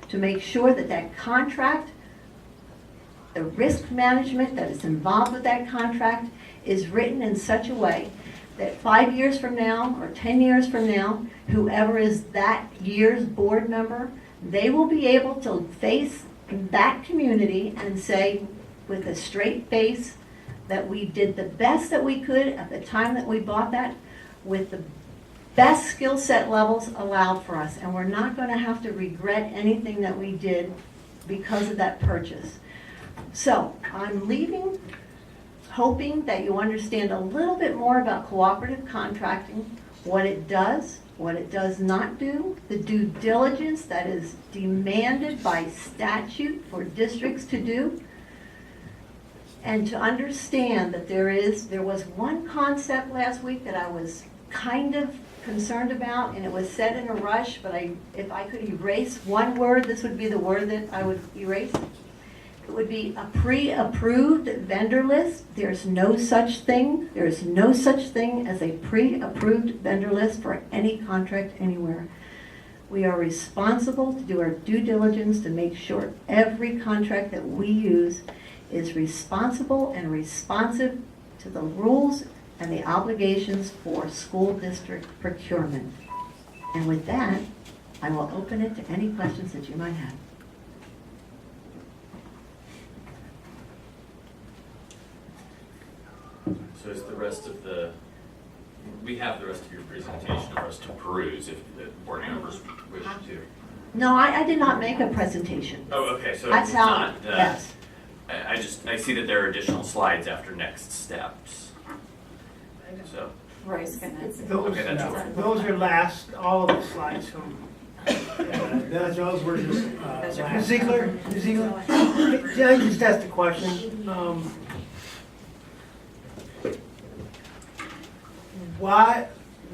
Speaker 8: to make sure that that contract, the risk management that is involved with that contract, is written in such a way that 5 years from now or 10 years from now, whoever is that year's board member, they will be able to face that community and say with a straight face that we did the best that we could at the time that we bought that, with the best skill set levels allowed for us, and we're not going to have to regret anything that we did because of that purchase. So I'm leaving hoping that you understand a little bit more about cooperative contracting, what it does not do, the due diligence that is demanded by statute for districts to do, and to understand that there was one concept last week that I was kind of concerned about, and it was said in a rush, but if I could erase one word, this would be the word that I would erase. It would be a pre-approved vendor list. There's no such thing. There's no such thing as a pre-approved vendor list for any contract anywhere. We are responsible to do our due diligence to make sure every contract that we use is responsible and responsive to the rules and the obligations for school district procurement. And with that, I will open it to any questions that you might have.
Speaker 2: So is the rest of we have the rest of your presentation for us to peruse if the board members wish to.
Speaker 8: No, I did not make a presentation.
Speaker 2: Oh, okay, so
Speaker 8: That's
Speaker 2: it's
Speaker 8: how,
Speaker 2: not,
Speaker 8: yes.
Speaker 2: I see that there are additional slides after next steps. So,
Speaker 5: Roy's gonna.
Speaker 2: Okay, that's
Speaker 4: Those are last, all of the slides from, those were just, Ms. Ziegler, can I just ask a question?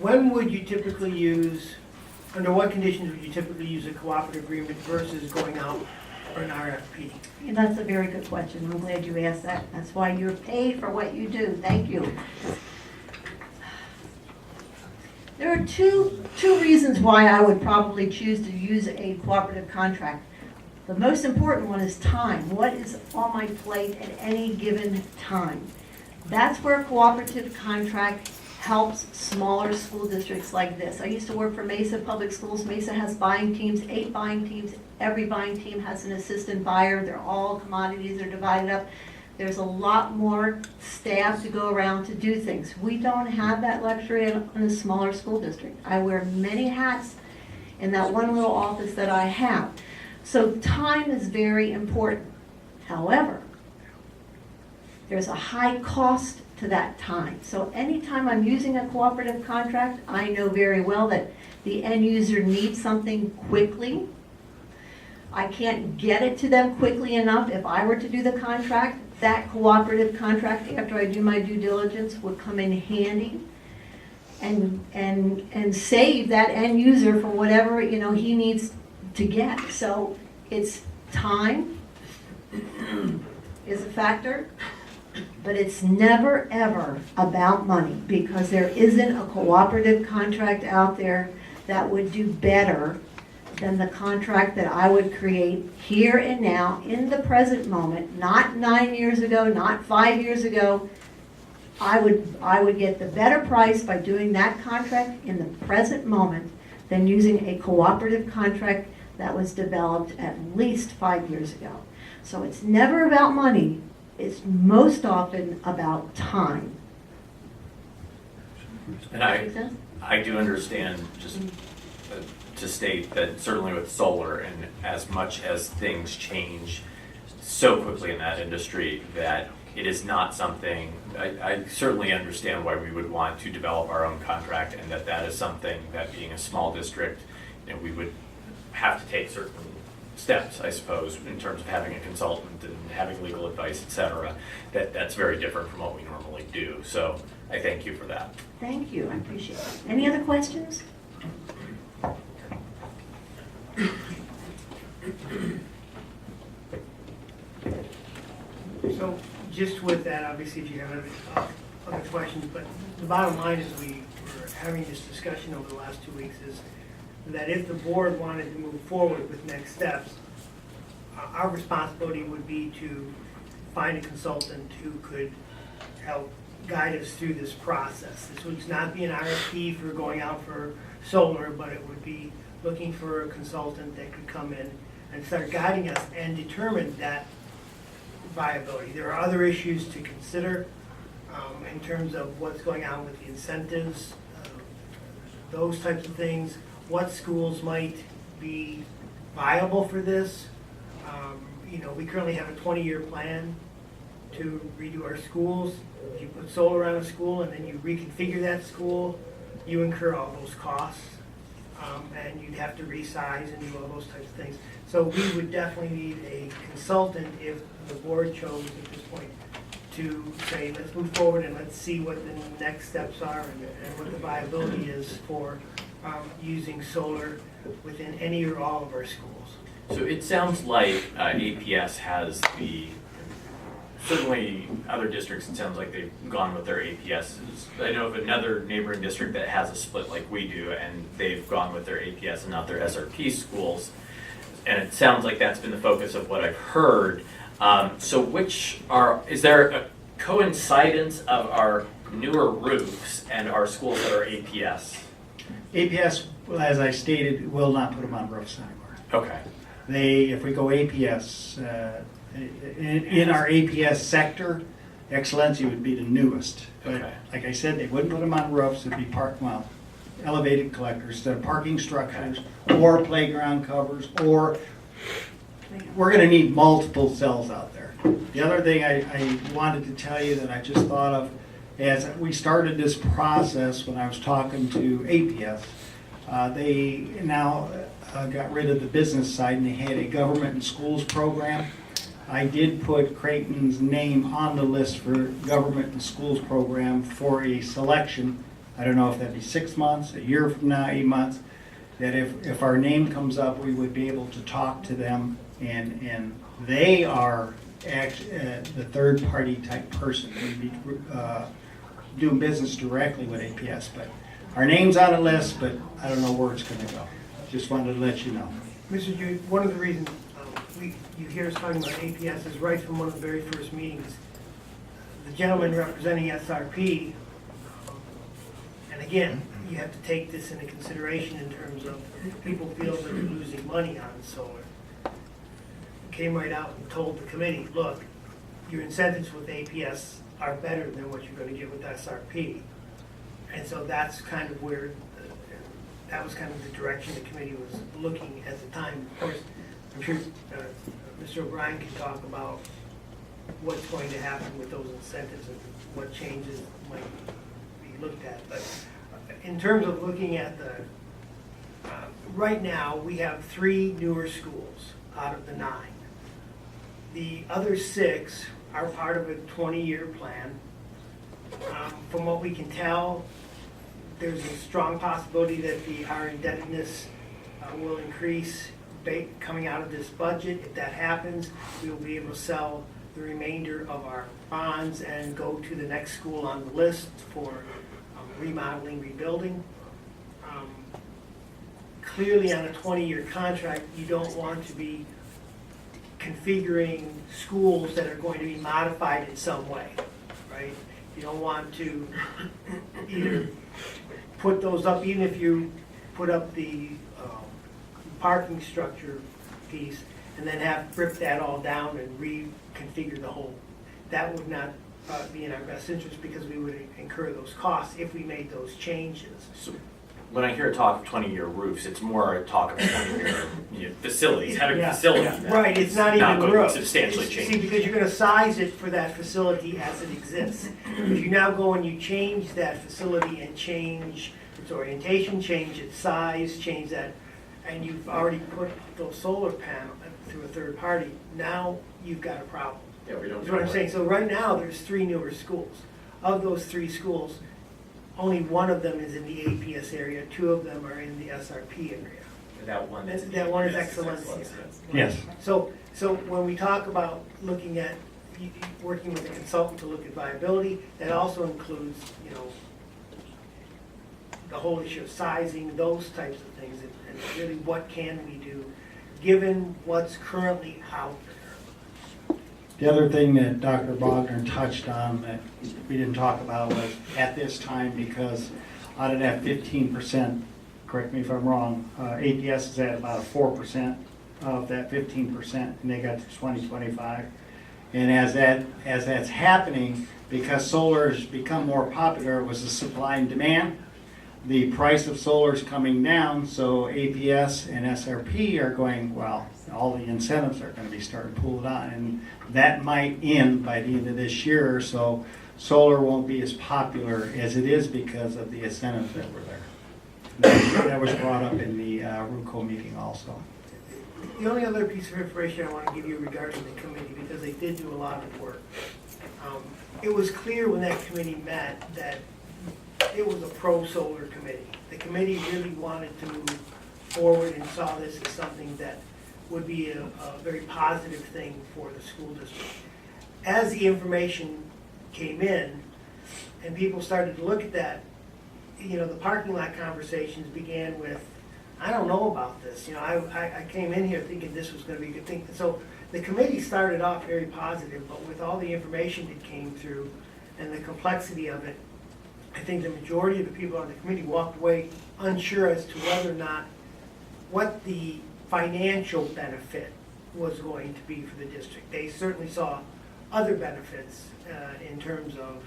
Speaker 4: When would you typically use, under what conditions would you typically use a cooperative agreement versus going out for an RFP?
Speaker 8: That's a very good question. I'm glad you asked that. That's why you're paid for what you do. Thank you. There are two reasons why I would probably choose to use a cooperative contract. The most important one is time. What is on my plate at any given time? That's where a cooperative contract helps smaller school districts like this. I used to work for Mesa Public Schools. Mesa has buying teams, 8 buying teams. Every buying team has an assistant buyer. They're all commodities. They're divided up. There's a lot more staff to go around to do things. We don't have that luxury in a smaller school district. I wear many hats in that one little office that I have. So time is very important. However, there's a high cost to that time. So anytime I'm using a cooperative contract, I know very well that the end user needs something quickly. I can't get it to them quickly enough. If I were to do the contract, that cooperative contract, after I do my due diligence, would come in handy and save that end user for whatever, he needs to get. So it's time is a factor, but it's never ever about money, because there isn't a cooperative contract out there that would do better than the contract that I would create here and now in the present moment, not 9 years ago, not 5 years ago. I would get the better price by doing that contract in the present moment than using a cooperative contract that was developed at least 5 years ago. So it's never about money. It's most often about time.
Speaker 2: and
Speaker 8: Does that make sense?
Speaker 2: I do understand, just to state that certainly with solar, and as much as things change so quickly in that industry, that it is not something, I certainly understand why we would want to develop our own contract, and that is something that, being a small district, we would have to take certain steps, I suppose, in terms of having a consultant and having legal advice, et cetera. That's very different from what we normally do. So I thank you for that.
Speaker 8: Thank you, I appreciate it. Any other questions?
Speaker 4: So just with that, obviously, if you have other questions, but the bottom line is we were having this discussion over the last 2 weeks is that if the board wanted to move forward with next steps, our responsibility would be to find a consultant who could help guide us through this process. This would not be an RFP for going out for solar, but it would be looking for a consultant that could come in and start guiding us and determine that viability. There are other issues to consider in terms of what's going on with the incentives, those types of things, what schools might be viable for this. We currently have a 20-year plan to redo our schools. If you put solar on a school and then you reconfigure that school, you incur all those costs. And you'd have to resize and do all those types of things. So we would definitely need a consultant if the board chose at this point to say, let's move forward and let's see what the next steps are and what the viability is for using solar within any or all of our schools.
Speaker 2: So it sounds like APS has certainly other districts, it sounds like they've gone with their APSs. I know of another neighboring district that has a split like we do, and they've gone with their APS and not their SRP schools. And it sounds like that's been the focus of what I've heard. So is there a coincidence of our newer roofs and our schools that are APS?
Speaker 1: APS, as I stated, will not put them on roofs anymore.
Speaker 2: Okay.
Speaker 1: If we go APS, in our APS sector, Excellency would be the newest. But
Speaker 2: Okay.
Speaker 1: like I said, they wouldn't put them on roofs, it'd be elevated collectors, instead of parking structures, or playground covers, or we're gonna need multiple cells out there. The other thing I wanted to tell you that I just thought of, as we started this process when I was talking to APS, they now got rid of the business side and they had a government and schools program. I did put Creighton's name on the list for government and schools program for a selection. I don't know if that'd be 6 months, a year from now, 8 months, that if our name comes up, we would be able to talk to them, and they are the third party type person. We'd be doing business directly with APS, but our name's on the list, but I don't know where it's gonna go. Just wanted to let you know.
Speaker 4: Mr. Jude, one of the reasons you hear us talking about APS is right from one of the very first meetings. The gentleman representing SRP, and again, you have to take this into consideration in terms of people feel that they're losing money on solar. Came right out and told the committee, look, your incentives with APS are better than what you're going to get with SRP. And so that's kind of where, that was kind of the direction the committee was looking at the time. Of course, I'm sure Mr. O'Brien can talk about what's going to happen with those incentives and what changes might be looked at. But in terms of looking at right now, we have 3 newer schools out of the 9. The other 6 are part of a 20-year plan. From what we can tell, there's a strong possibility that our indebtedness will increase coming out of this budget. If that happens, we will be able to sell the remainder of our bonds and go to the next school on the list for remodeling, rebuilding. Clearly, on a 20-year contract, you don't want to be configuring schools that are going to be modified in some way, right? You don't want to either put those up, even if you put up the parking structure piece, and then rip that all down and reconfigure the whole. That would not be in our best interest because we would incur those costs if we made those changes.
Speaker 2: So when I hear talk of 20-year roofs, it's more a talk of 20-year facilities, having
Speaker 4: Yeah,
Speaker 2: a facility.
Speaker 4: yeah.
Speaker 2: that
Speaker 4: Right, it's not
Speaker 2: is
Speaker 4: even
Speaker 2: going to
Speaker 4: roofs.
Speaker 2: substantially
Speaker 4: See,
Speaker 2: change.
Speaker 4: because you're gonna size it for that facility as it exists. If you now go and you change that facility and change its orientation, change its size, change that, and you've already put those solar panels through a third party, now you've got a problem.
Speaker 2: Yeah, we don't.
Speaker 4: That's what I'm saying. So right now, there's 3 newer schools. Of those 3 schools, only one of them is in the APS area, 2 of them are in the SRP area.
Speaker 2: That one is.
Speaker 4: That one is excellence.
Speaker 1: Yes.
Speaker 4: So when we talk about looking at, working with a consultant to look at viability, that also includes, you know, the whole issue of sizing, those types of things, and really what can we do, given what's currently out there.
Speaker 1: The other thing that Dr. Bogner touched on that we didn't talk about was at this time, because out of that 15%, correct me if I'm wrong, APS is at about 4% of that 15%, and they got to 2025. And as that's happening, because solar has become more popular, it was the supply and demand. The price of solar is coming down, so APS and SRP are going, well, all the incentives are going to be starting pulled on, and that might end by the end of this year, so solar won't be as popular as it is because of the incentives that were there. That was brought up in the RUCO meeting also.
Speaker 4: The only other piece of information I want to give you regarding the committee, because they did do a lot of work. It was clear when that committee met that it was a pro-solar committee. The committee really wanted to move forward and saw this as something that would be a very positive thing for the school district. As the information came in and people started to look at that, you know, the parking lot conversations began with, I don't know about this. You know, I came in here thinking this was going to be a good thing. So the committee started off very positive, but with all the information that came through and the complexity of it, I think the majority of the people on the committee walked away unsure as to whether or not what the financial benefit was going to be for the district. They certainly saw other benefits in terms of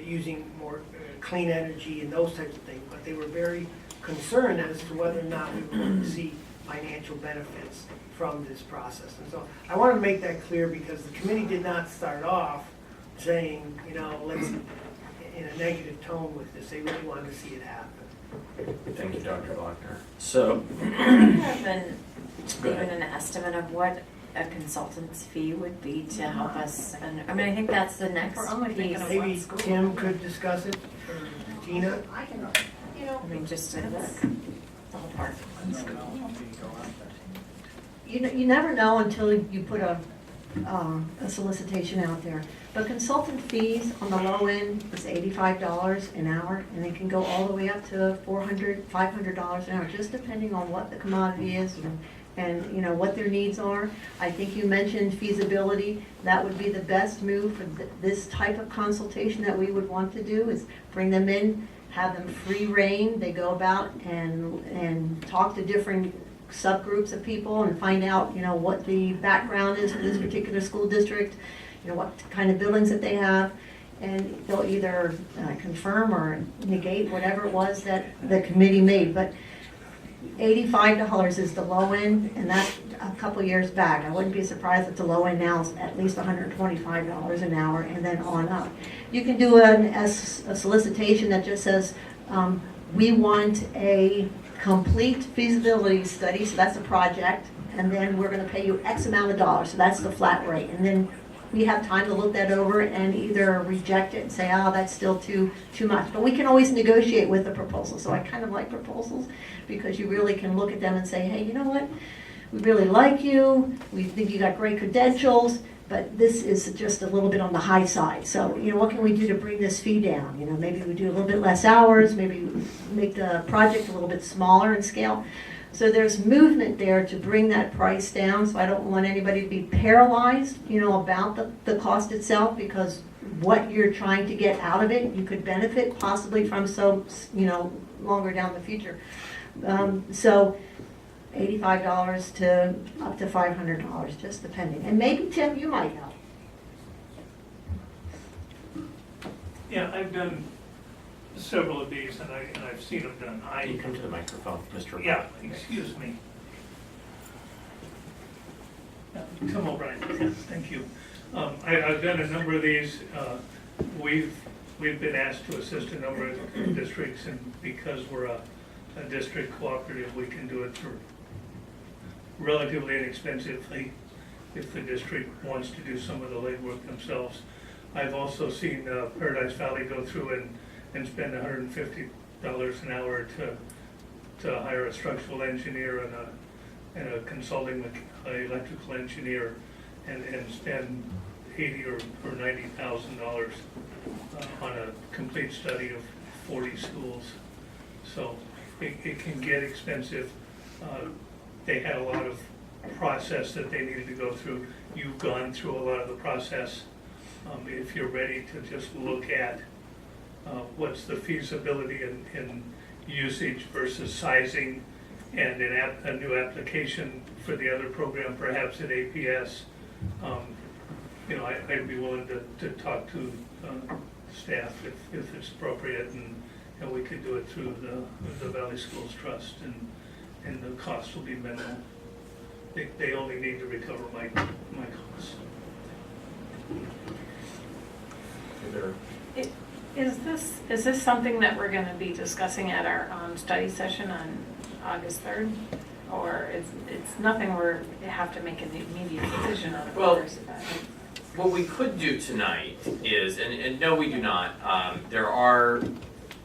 Speaker 4: using more clean energy and those types of things, but they were very concerned as to whether or not we were going to see financial benefits from this process. And so I want to make that clear because the committee did not start off saying, you know, let's, in a negative tone with this. They really wanted to see it happen.
Speaker 2: Thank you, Dr. Bogner. So,
Speaker 5: Have been
Speaker 2: Go
Speaker 5: given
Speaker 2: ahead.
Speaker 5: an estimate of what a consultant's fee would be to help us, and, I mean, I think that's the next
Speaker 3: We're only thinking
Speaker 5: piece.
Speaker 3: of
Speaker 4: Maybe
Speaker 3: school.
Speaker 4: Tim could discuss it, or Tina.
Speaker 8: I can, you know,
Speaker 5: I mean, just to look, the whole part.
Speaker 8: you never know until you put a solicitation out there. But consultant fees on the low end is $85 an hour, and they can go all the way up to $400, $500 an hour, just depending on what the commodity is and you know, what their needs are. I think you mentioned feasibility. That would be the best move for this type of consultation that we would want to do, is bring them in, have them free reign. They go about and talk to different subgroups of people and find out, you know, what the background is for this particular school district, you know, what kind of buildings that they have, and they'll either confirm or negate whatever it was that the committee made. But $85 is the low end, and that's a couple years back. I wouldn't be surprised if the low end now is at least $125 an hour and then on up. You can do a solicitation that just says, we want a complete feasibility study, so that's a project, and then we're going to pay you X amount of dollars, so that's the flat rate. And then we have time to look that over and either reject it and say, oh, that's still too much. But we can always negotiate with the proposal. So I kind of like proposals because you really can look at them and say, hey, you know what? We really like you. We think you got great credentials, but this is just a little bit on the high side. So, you know, what can we do to bring this fee down? You know, maybe we do a little bit less hours, maybe make the project a little bit smaller in scale. So there's movement there to bring that price down, so I don't want anybody to be paralyzed, you know, about the cost itself, because what you're trying to get out of it, you could benefit possibly from, so, you know, longer down the future. So $85 to up to $500, just depending. And maybe, Tim, you might help.
Speaker 7: Yeah, I've done several of these and I've seen them done.
Speaker 2: Can you come to the microphone, Mr.
Speaker 7: Yeah, excuse me. Yeah, Tim O'Brien, yes, thank you. I've done a number of these. We've been asked to assist a number of districts, and because we're a district cooperative, we can do it for relatively inexpensively if the district wants to do some of the legwork themselves. I've also seen Paradise Valley go through and spend $150 an hour to hire a structural engineer and a consulting electrical engineer and spend $80,000 or $90,000 on a complete study of 40 schools. So it can get expensive. They had a lot of process that they needed to go through. You've gone through a lot of the process. If you're ready to just look at what's the feasibility in usage versus sizing and a new application for the other program, perhaps at APS, I'd be willing to talk to staff if it's appropriate, and we could do it through the Valley Schools Trust, and the cost will be minimal. They only need to recover my costs.
Speaker 3: Is this something that we're going to be discussing at our study session on August 3rd? Or it's nothing we have to make an immediate decision on?
Speaker 2: Well, what we could do tonight is, and no, we do not, there are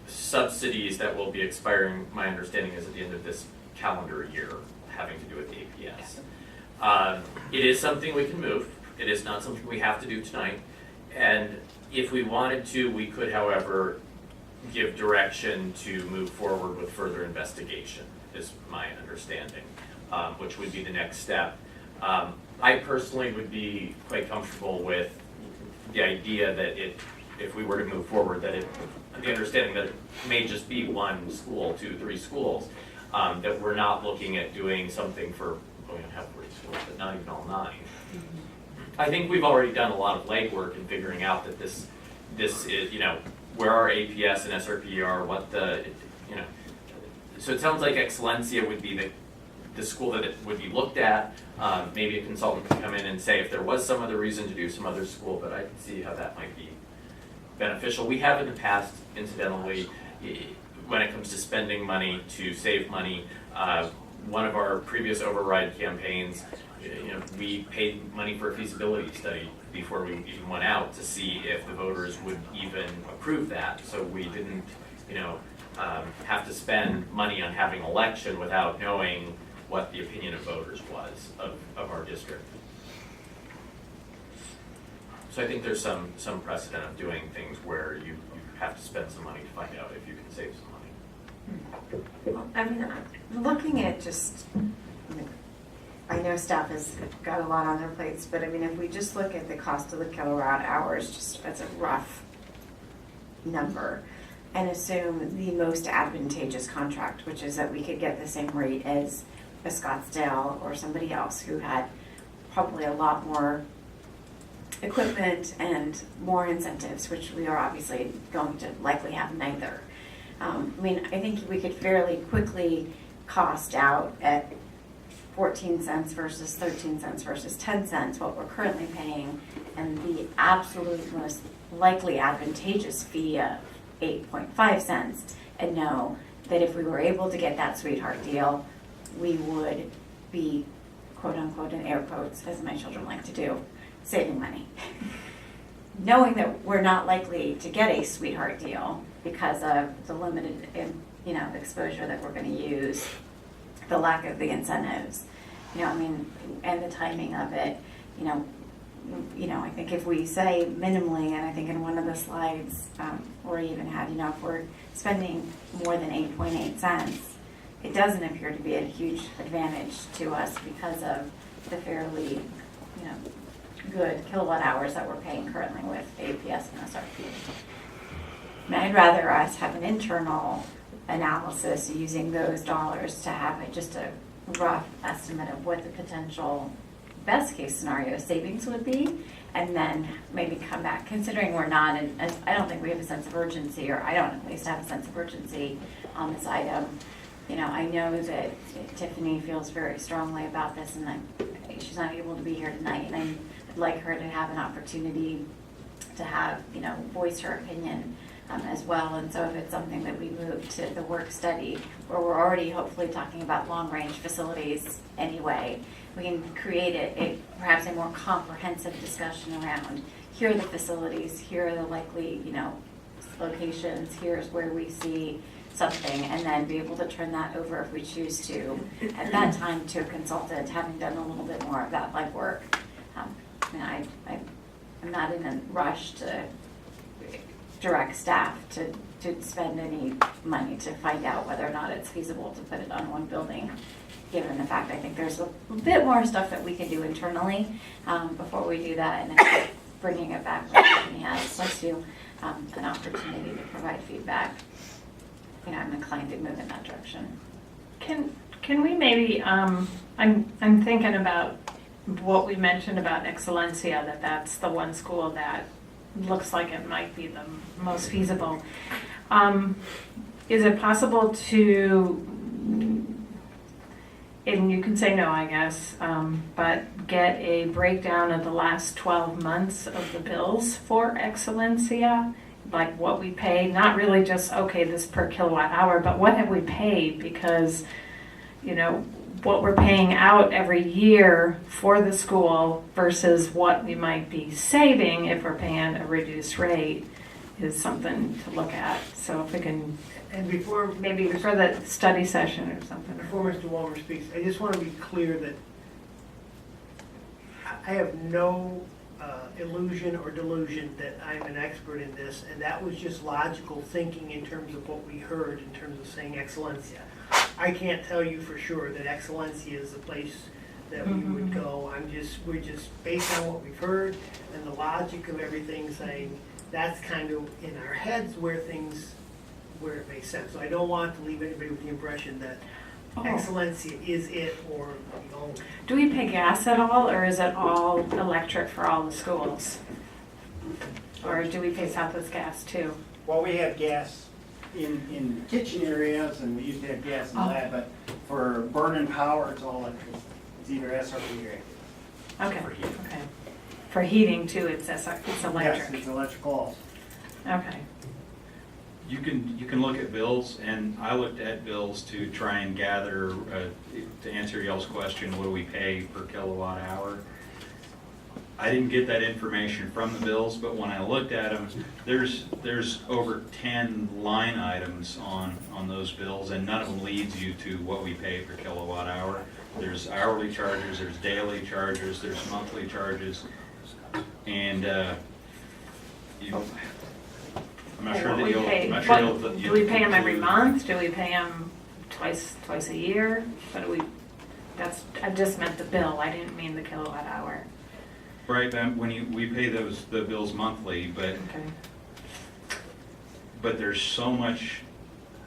Speaker 2: subsidies that will be expiring, my understanding is at the end of this calendar year, having to do with the APS. It is something we can move. It is not something we have to do tonight. And if we wanted to, we could, however, give direction to move forward with further investigation, is my understanding, which would be the next step. I personally would be quite comfortable with the idea that if we were to move forward, the understanding that it may just be one school, 2, 3 schools, that we're not looking at doing something for, we don't have 40 schools, but not even all 9. I think we've already done a lot of legwork in figuring out that this is, where our APS and SRP are, so it sounds like Excellencia would be the school that it would be looked at. Maybe a consultant could come in and say if there was some other reason to do some other school, but I can see how that might be beneficial. We have in the past, incidentally, when it comes to spending money to save money, one of our previous override campaigns, we paid money for a feasibility study before we even went out to see if the voters would even approve that. So we didn't, have to spend money on having an election without knowing what the opinion of voters was of our district. So I think there's some precedent of doing things where you have to spend some money to find out if you can save some money.
Speaker 5: Well, I mean, looking at I know staff has got a lot on their plates, but I mean, if we just look at the cost of the kilowatt hours, just as a rough number, and assume the most advantageous contract, which is that we could get the same rate as a Scottsdale or somebody else who had probably a lot more equipment and more incentives, which we are obviously going to likely have neither. I think we could fairly quickly cost out at 14 cents versus 13 cents versus 10 cents, what we're currently paying, and the absolute most likely advantageous fee of 8.5 cents, and know that if we were able to get that sweetheart deal, we would be, quote unquote, in air quotes, as my children like to do, saving money. Knowing that we're not likely to get a sweetheart deal because of the limited, exposure that we're going to use, the lack of the incentives, and the timing of it, I think if we say minimally, and I think in one of the slides, or even had, if we're spending more than 8.8 cents, it doesn't appear to be a huge advantage to us because of the fairly, good kilowatt hours that we're paying currently with APS and SRP. I'd rather us have an internal analysis using those dollars to have just a rough estimate of what the potential best case scenario savings would be, and then maybe come back, considering we're not in, I don't think we have a sense of urgency, or I don't at least have a sense of urgency on this item. You know, I know that Tiffany feels very strongly about this, and she's not able to be here tonight, and I'd like her to have an opportunity to have, you know, voice her opinion as well. And so if it's something that we move to the work study, where we're already hopefully talking about long-range facilities anyway, we can create perhaps a more comprehensive discussion around, here are the facilities, here are the likely, you know, locations, here's where we see something, and then be able to turn that over if we choose to, at that time, to a consultant, having done a little bit more of that legwork. And I'm not in a rush to direct staff to spend any money to find out whether or not it's feasible to put it on one building, given the fact I think there's a bit more stuff that we can do internally before we do that, and then bringing it back when Tiffany has, let's do an opportunity to provide feedback. You know, I'm inclined to move in that direction.
Speaker 3: Can we maybe, I'm thinking about what we mentioned about Excellencia, that's the one school that looks like it might be the most feasible. Is it possible to, and you can say no, I guess, but get a breakdown of the last 12 months of the bills for Excellencia? Like what we pay, not really just, okay, this per kilowatt hour, but what have we paid? Because, you know, what we're paying out every year for the school versus what we might be saving if we're paying a reduced rate is something to look at. So if we can,
Speaker 4: And before,
Speaker 3: maybe for the study session or something.
Speaker 4: before Mr. Walmer speaks, I just want to be clear that I have no illusion or delusion that I'm an expert in this, and that was just logical thinking in terms of what we heard in terms of saying Excellencia. I can't tell you for sure that Excellencia is the place that we would go. We're just based on what we've heard and the logic of everything, saying that's kind of in our heads where it makes sense. So I don't want to leave anybody with the impression that Excellencia is it, or the only.
Speaker 3: Do we pay gas at all, or is it all electric for all the schools? Or do we pay Southwest Gas too?
Speaker 1: Well, we have gas in kitchen areas, and we used to have gas in the lab, but for burning power, it's all electric. It's either SRP or
Speaker 3: Okay,
Speaker 1: for heating.
Speaker 3: okay. For heating too, it's electric.
Speaker 1: Yes, it's electrical also.
Speaker 3: Okay.
Speaker 6: You can look at bills, and I looked at bills to try and gather, to answer y'all's question, what do we pay per kilowatt hour? I didn't get that information from the bills, but when I looked at them, there's over 10 line items on those bills, and none of them leads you to what we pay per kilowatt hour. There's hourly charges, there's daily charges, there's monthly charges, and I'm not sure that
Speaker 3: Do we pay them every month? Do we pay them twice a year? What do we, I just meant the bill, I didn't mean the kilowatt hour.
Speaker 6: Right, we pay the bills monthly,
Speaker 3: Okay.
Speaker 6: but there's so much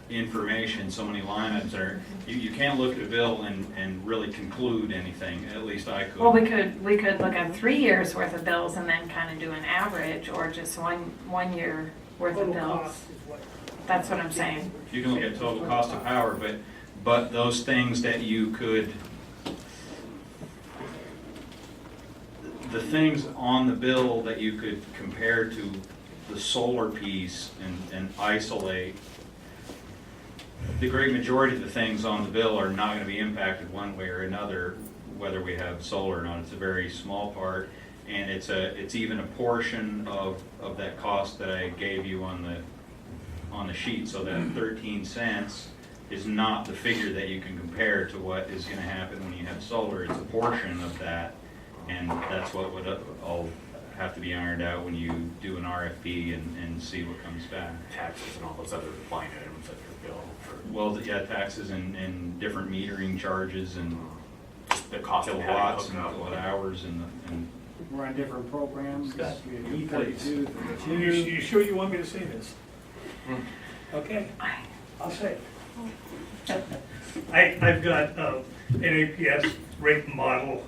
Speaker 6: information, so many line items there. You can't look at a bill and really conclude anything, at least I could.
Speaker 3: Well, we could look at 3 years worth of bills and then kind of do an average, or just one year worth of
Speaker 4: Total
Speaker 3: bills.
Speaker 4: cost is what.
Speaker 3: That's what I'm saying.
Speaker 6: You can look at total cost of power, but those things that you could, the things on the bill that you could compare to the solar piece and isolate, the great majority of the things on the bill are not going to be impacted one way or another, whether we have solar or not. It's a very small part, and it's even a portion of that cost that I gave you on the sheet. So that 13 cents is not the figure that you can compare to what is going to happen when you have solar. It's a portion of that, and that's what would all have to be ironed out when you do an RFP and see what comes back.
Speaker 2: Taxes and all those other line items that your bill for
Speaker 6: Well, yeah, taxes and different metering charges and
Speaker 2: just the cost of having
Speaker 6: kilowatts
Speaker 2: it
Speaker 6: and
Speaker 2: hooked up.
Speaker 6: kilowatt hours and
Speaker 1: We're on different programs. We have
Speaker 6: Please.
Speaker 1: E32,
Speaker 7: You sure you want me to say this? Okay, I'll say it. I've got an APS rate model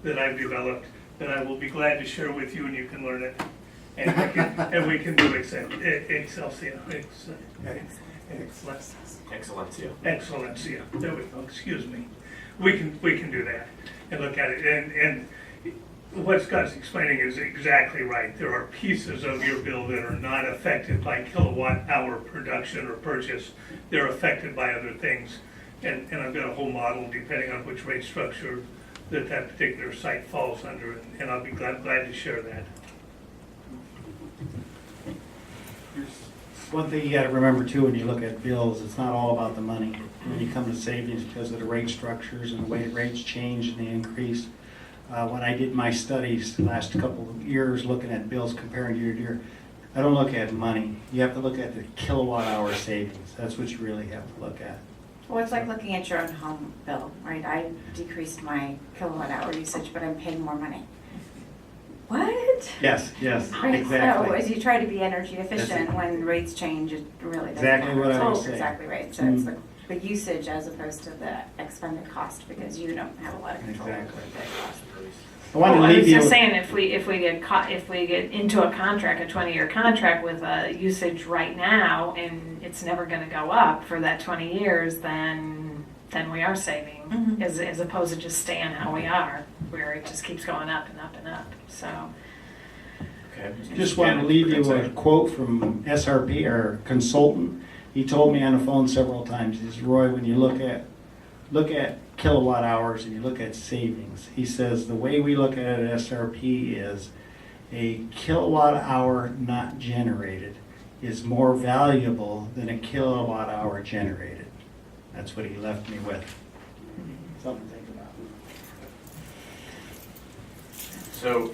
Speaker 7: that I've developed that I will be glad to share with you and you can learn it. And we can do Excelsior.
Speaker 2: Excellencia.
Speaker 7: Excellencia, there we go, excuse me. We can do that and look at it, and what Scott's explaining is exactly right. There are pieces of your bill that are not affected by kilowatt hour production or purchase. They're affected by other things, and I've got a whole model depending on which rate structure that particular site falls under, and I'll be glad to share that.
Speaker 1: One thing you gotta remember too, when you look at bills, it's not all about the money. When you come to savings, because of the rate structures and the way rates change and they increase. When I did my studies the last couple of years, looking at bills comparing year to year, I don't look at money. You have to look at the kilowatt hour savings. That's what you really have to look at.
Speaker 5: Well, it's like looking at your own home bill, right? I decreased my kilowatt hour usage, but I'm paying more money. What?
Speaker 1: Yes,
Speaker 5: Right, so
Speaker 1: exactly.
Speaker 5: as you try to be energy efficient,
Speaker 1: That's it.
Speaker 5: when rates change, it really doesn't
Speaker 1: Exactly
Speaker 5: matter.
Speaker 1: what I was
Speaker 5: So,
Speaker 1: saying.
Speaker 5: exactly right. So it's the usage as opposed to the expended cost, because you don't have a lot of control over
Speaker 1: Exactly.
Speaker 5: the cost.
Speaker 1: I wanted to
Speaker 3: I
Speaker 1: leave
Speaker 3: was
Speaker 1: you
Speaker 3: just
Speaker 1: with-
Speaker 3: saying, if we get into a contract, a 20-year contract with a usage right now, and it's never gonna go up for that 20 years, then we are saving,
Speaker 5: Mhm.
Speaker 3: as opposed to just staying how we are, where it just keeps going up and up and up, so.
Speaker 2: Okay.
Speaker 1: Just wanted to leave you with a quote from SRP, our consultant. He told me on the phone several times, he says, Roy, when you look at kilowatt hours and you look at savings, he says, the way we look at it at SRP is a kilowatt hour not generated is more valuable than a kilowatt hour generated. That's what he left me with. Something to think about.
Speaker 2: So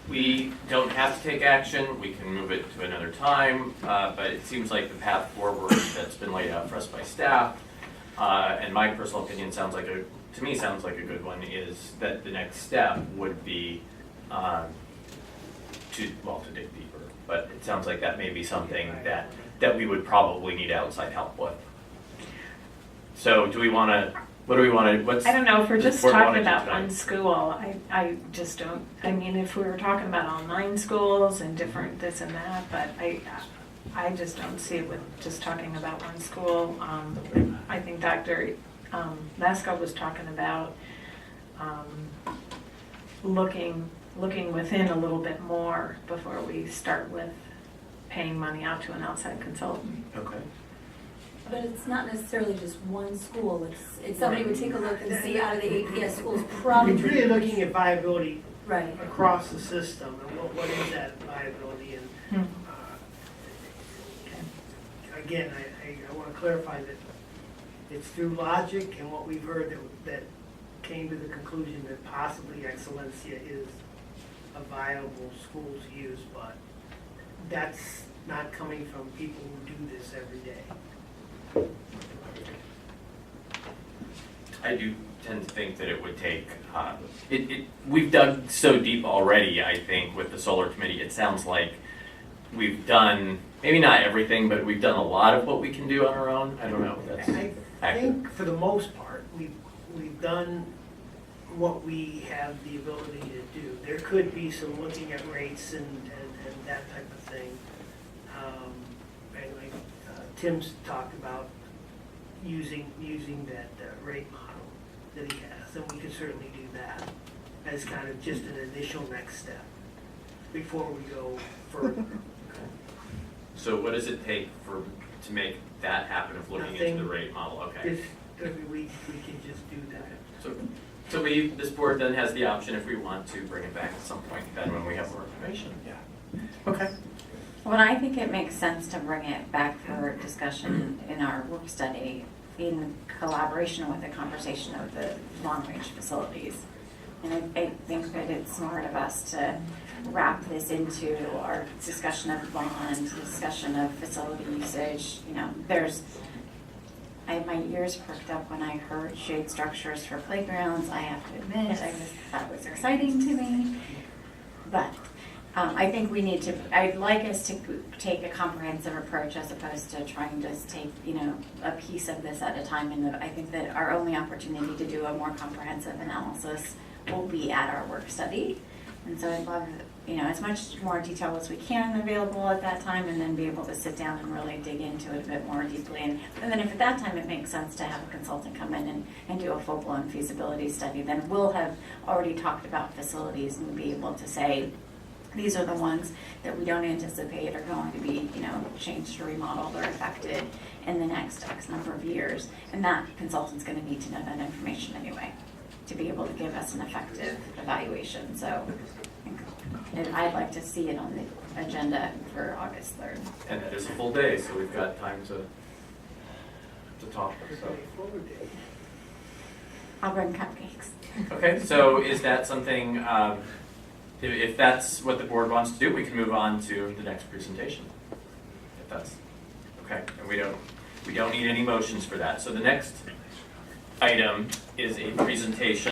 Speaker 2: we don't have to take action, we can move it to another time, but it seems like the path forward that's been laid out for us by staff, and my personal opinion sounds like to me sounds like a good one, is that the next step would be to dig deeper. But it sounds like that may be something that we would probably need outside help with. So what do we want to,
Speaker 3: I don't know, if we're just
Speaker 2: board wanna
Speaker 3: talking
Speaker 2: do
Speaker 3: about
Speaker 2: tonight?
Speaker 3: one school, I just don't, I mean, if we were talking about all 9 schools and different this and that, but I just don't see it with just talking about one school. I think Dr. Lesko was talking about looking within a little bit more before we start with paying money out to an outside consultant.
Speaker 2: Okay.
Speaker 9: But it's not necessarily just one school, it's somebody would take a look and see out of the APS schools probably.
Speaker 4: It's really looking at viability
Speaker 9: Right.
Speaker 4: across the system and what is that viability and again, I want to clarify that it's through logic and what we've heard that came to the conclusion that possibly Excellencia is a viable school to use, but that's not coming from people who do this every day.
Speaker 2: I do tend to think that it would take, we've dug so deep already, I think, with the solar committee. It sounds like we've done, maybe not everything, but we've done a lot of what we can do on our own. I don't know if that's
Speaker 4: I
Speaker 2: accurate.
Speaker 4: think for the most part, we've done what we have the ability to do. There could be some looking at rates and that type of thing. And like Tim's talked about using that rate model that he has, and we could certainly do that as kind of just an initial next step before we go further.
Speaker 2: So what does it take to make that happen of looking into the
Speaker 4: Nothing.
Speaker 2: rate model? Okay.
Speaker 4: Just every week, we can just do that.
Speaker 2: So this board then has the option, if we want to, bring it back at some point then when we have more information. Yeah. Okay.
Speaker 5: Well, I think it makes sense to bring it back for discussion in our work study in collaboration with the conversation of the long-range facilities. And I think that it's smart of us to wrap this into our discussion of bond, discussion of facility usage. You know, I had my ears perked up when I heard shade structures for playgrounds. I have to admit, that was exciting to me. But I think we need to, I'd like us to take a comprehensive approach as opposed to trying to just take, a piece of this at a time. And I think that our only opportunity to do a more comprehensive analysis will be at our work study. And so I'd love, as much more detail as we can available at that time, and then be able to sit down and really dig into it a bit more deeply. And then if at that time it makes sense to have a consultant come in and do a full-blown feasibility study, then we'll have already talked about facilities and be able to say, these are the ones that we don't anticipate are going to be, changed or remodeled or affected in the next X number of years. And that consultant's going to need to know that information anyway to be able to give us an effective evaluation. So I'd like to see it on the agenda for August 3rd.
Speaker 2: And it is a full day, so we've got time to talk. So.
Speaker 5: I'll bring cupcakes.
Speaker 2: Okay, so is that something, if that's what the board wants to do, we can move on to the next presentation. If that's, okay, and we don't need any motions for that. So the next item is a presentation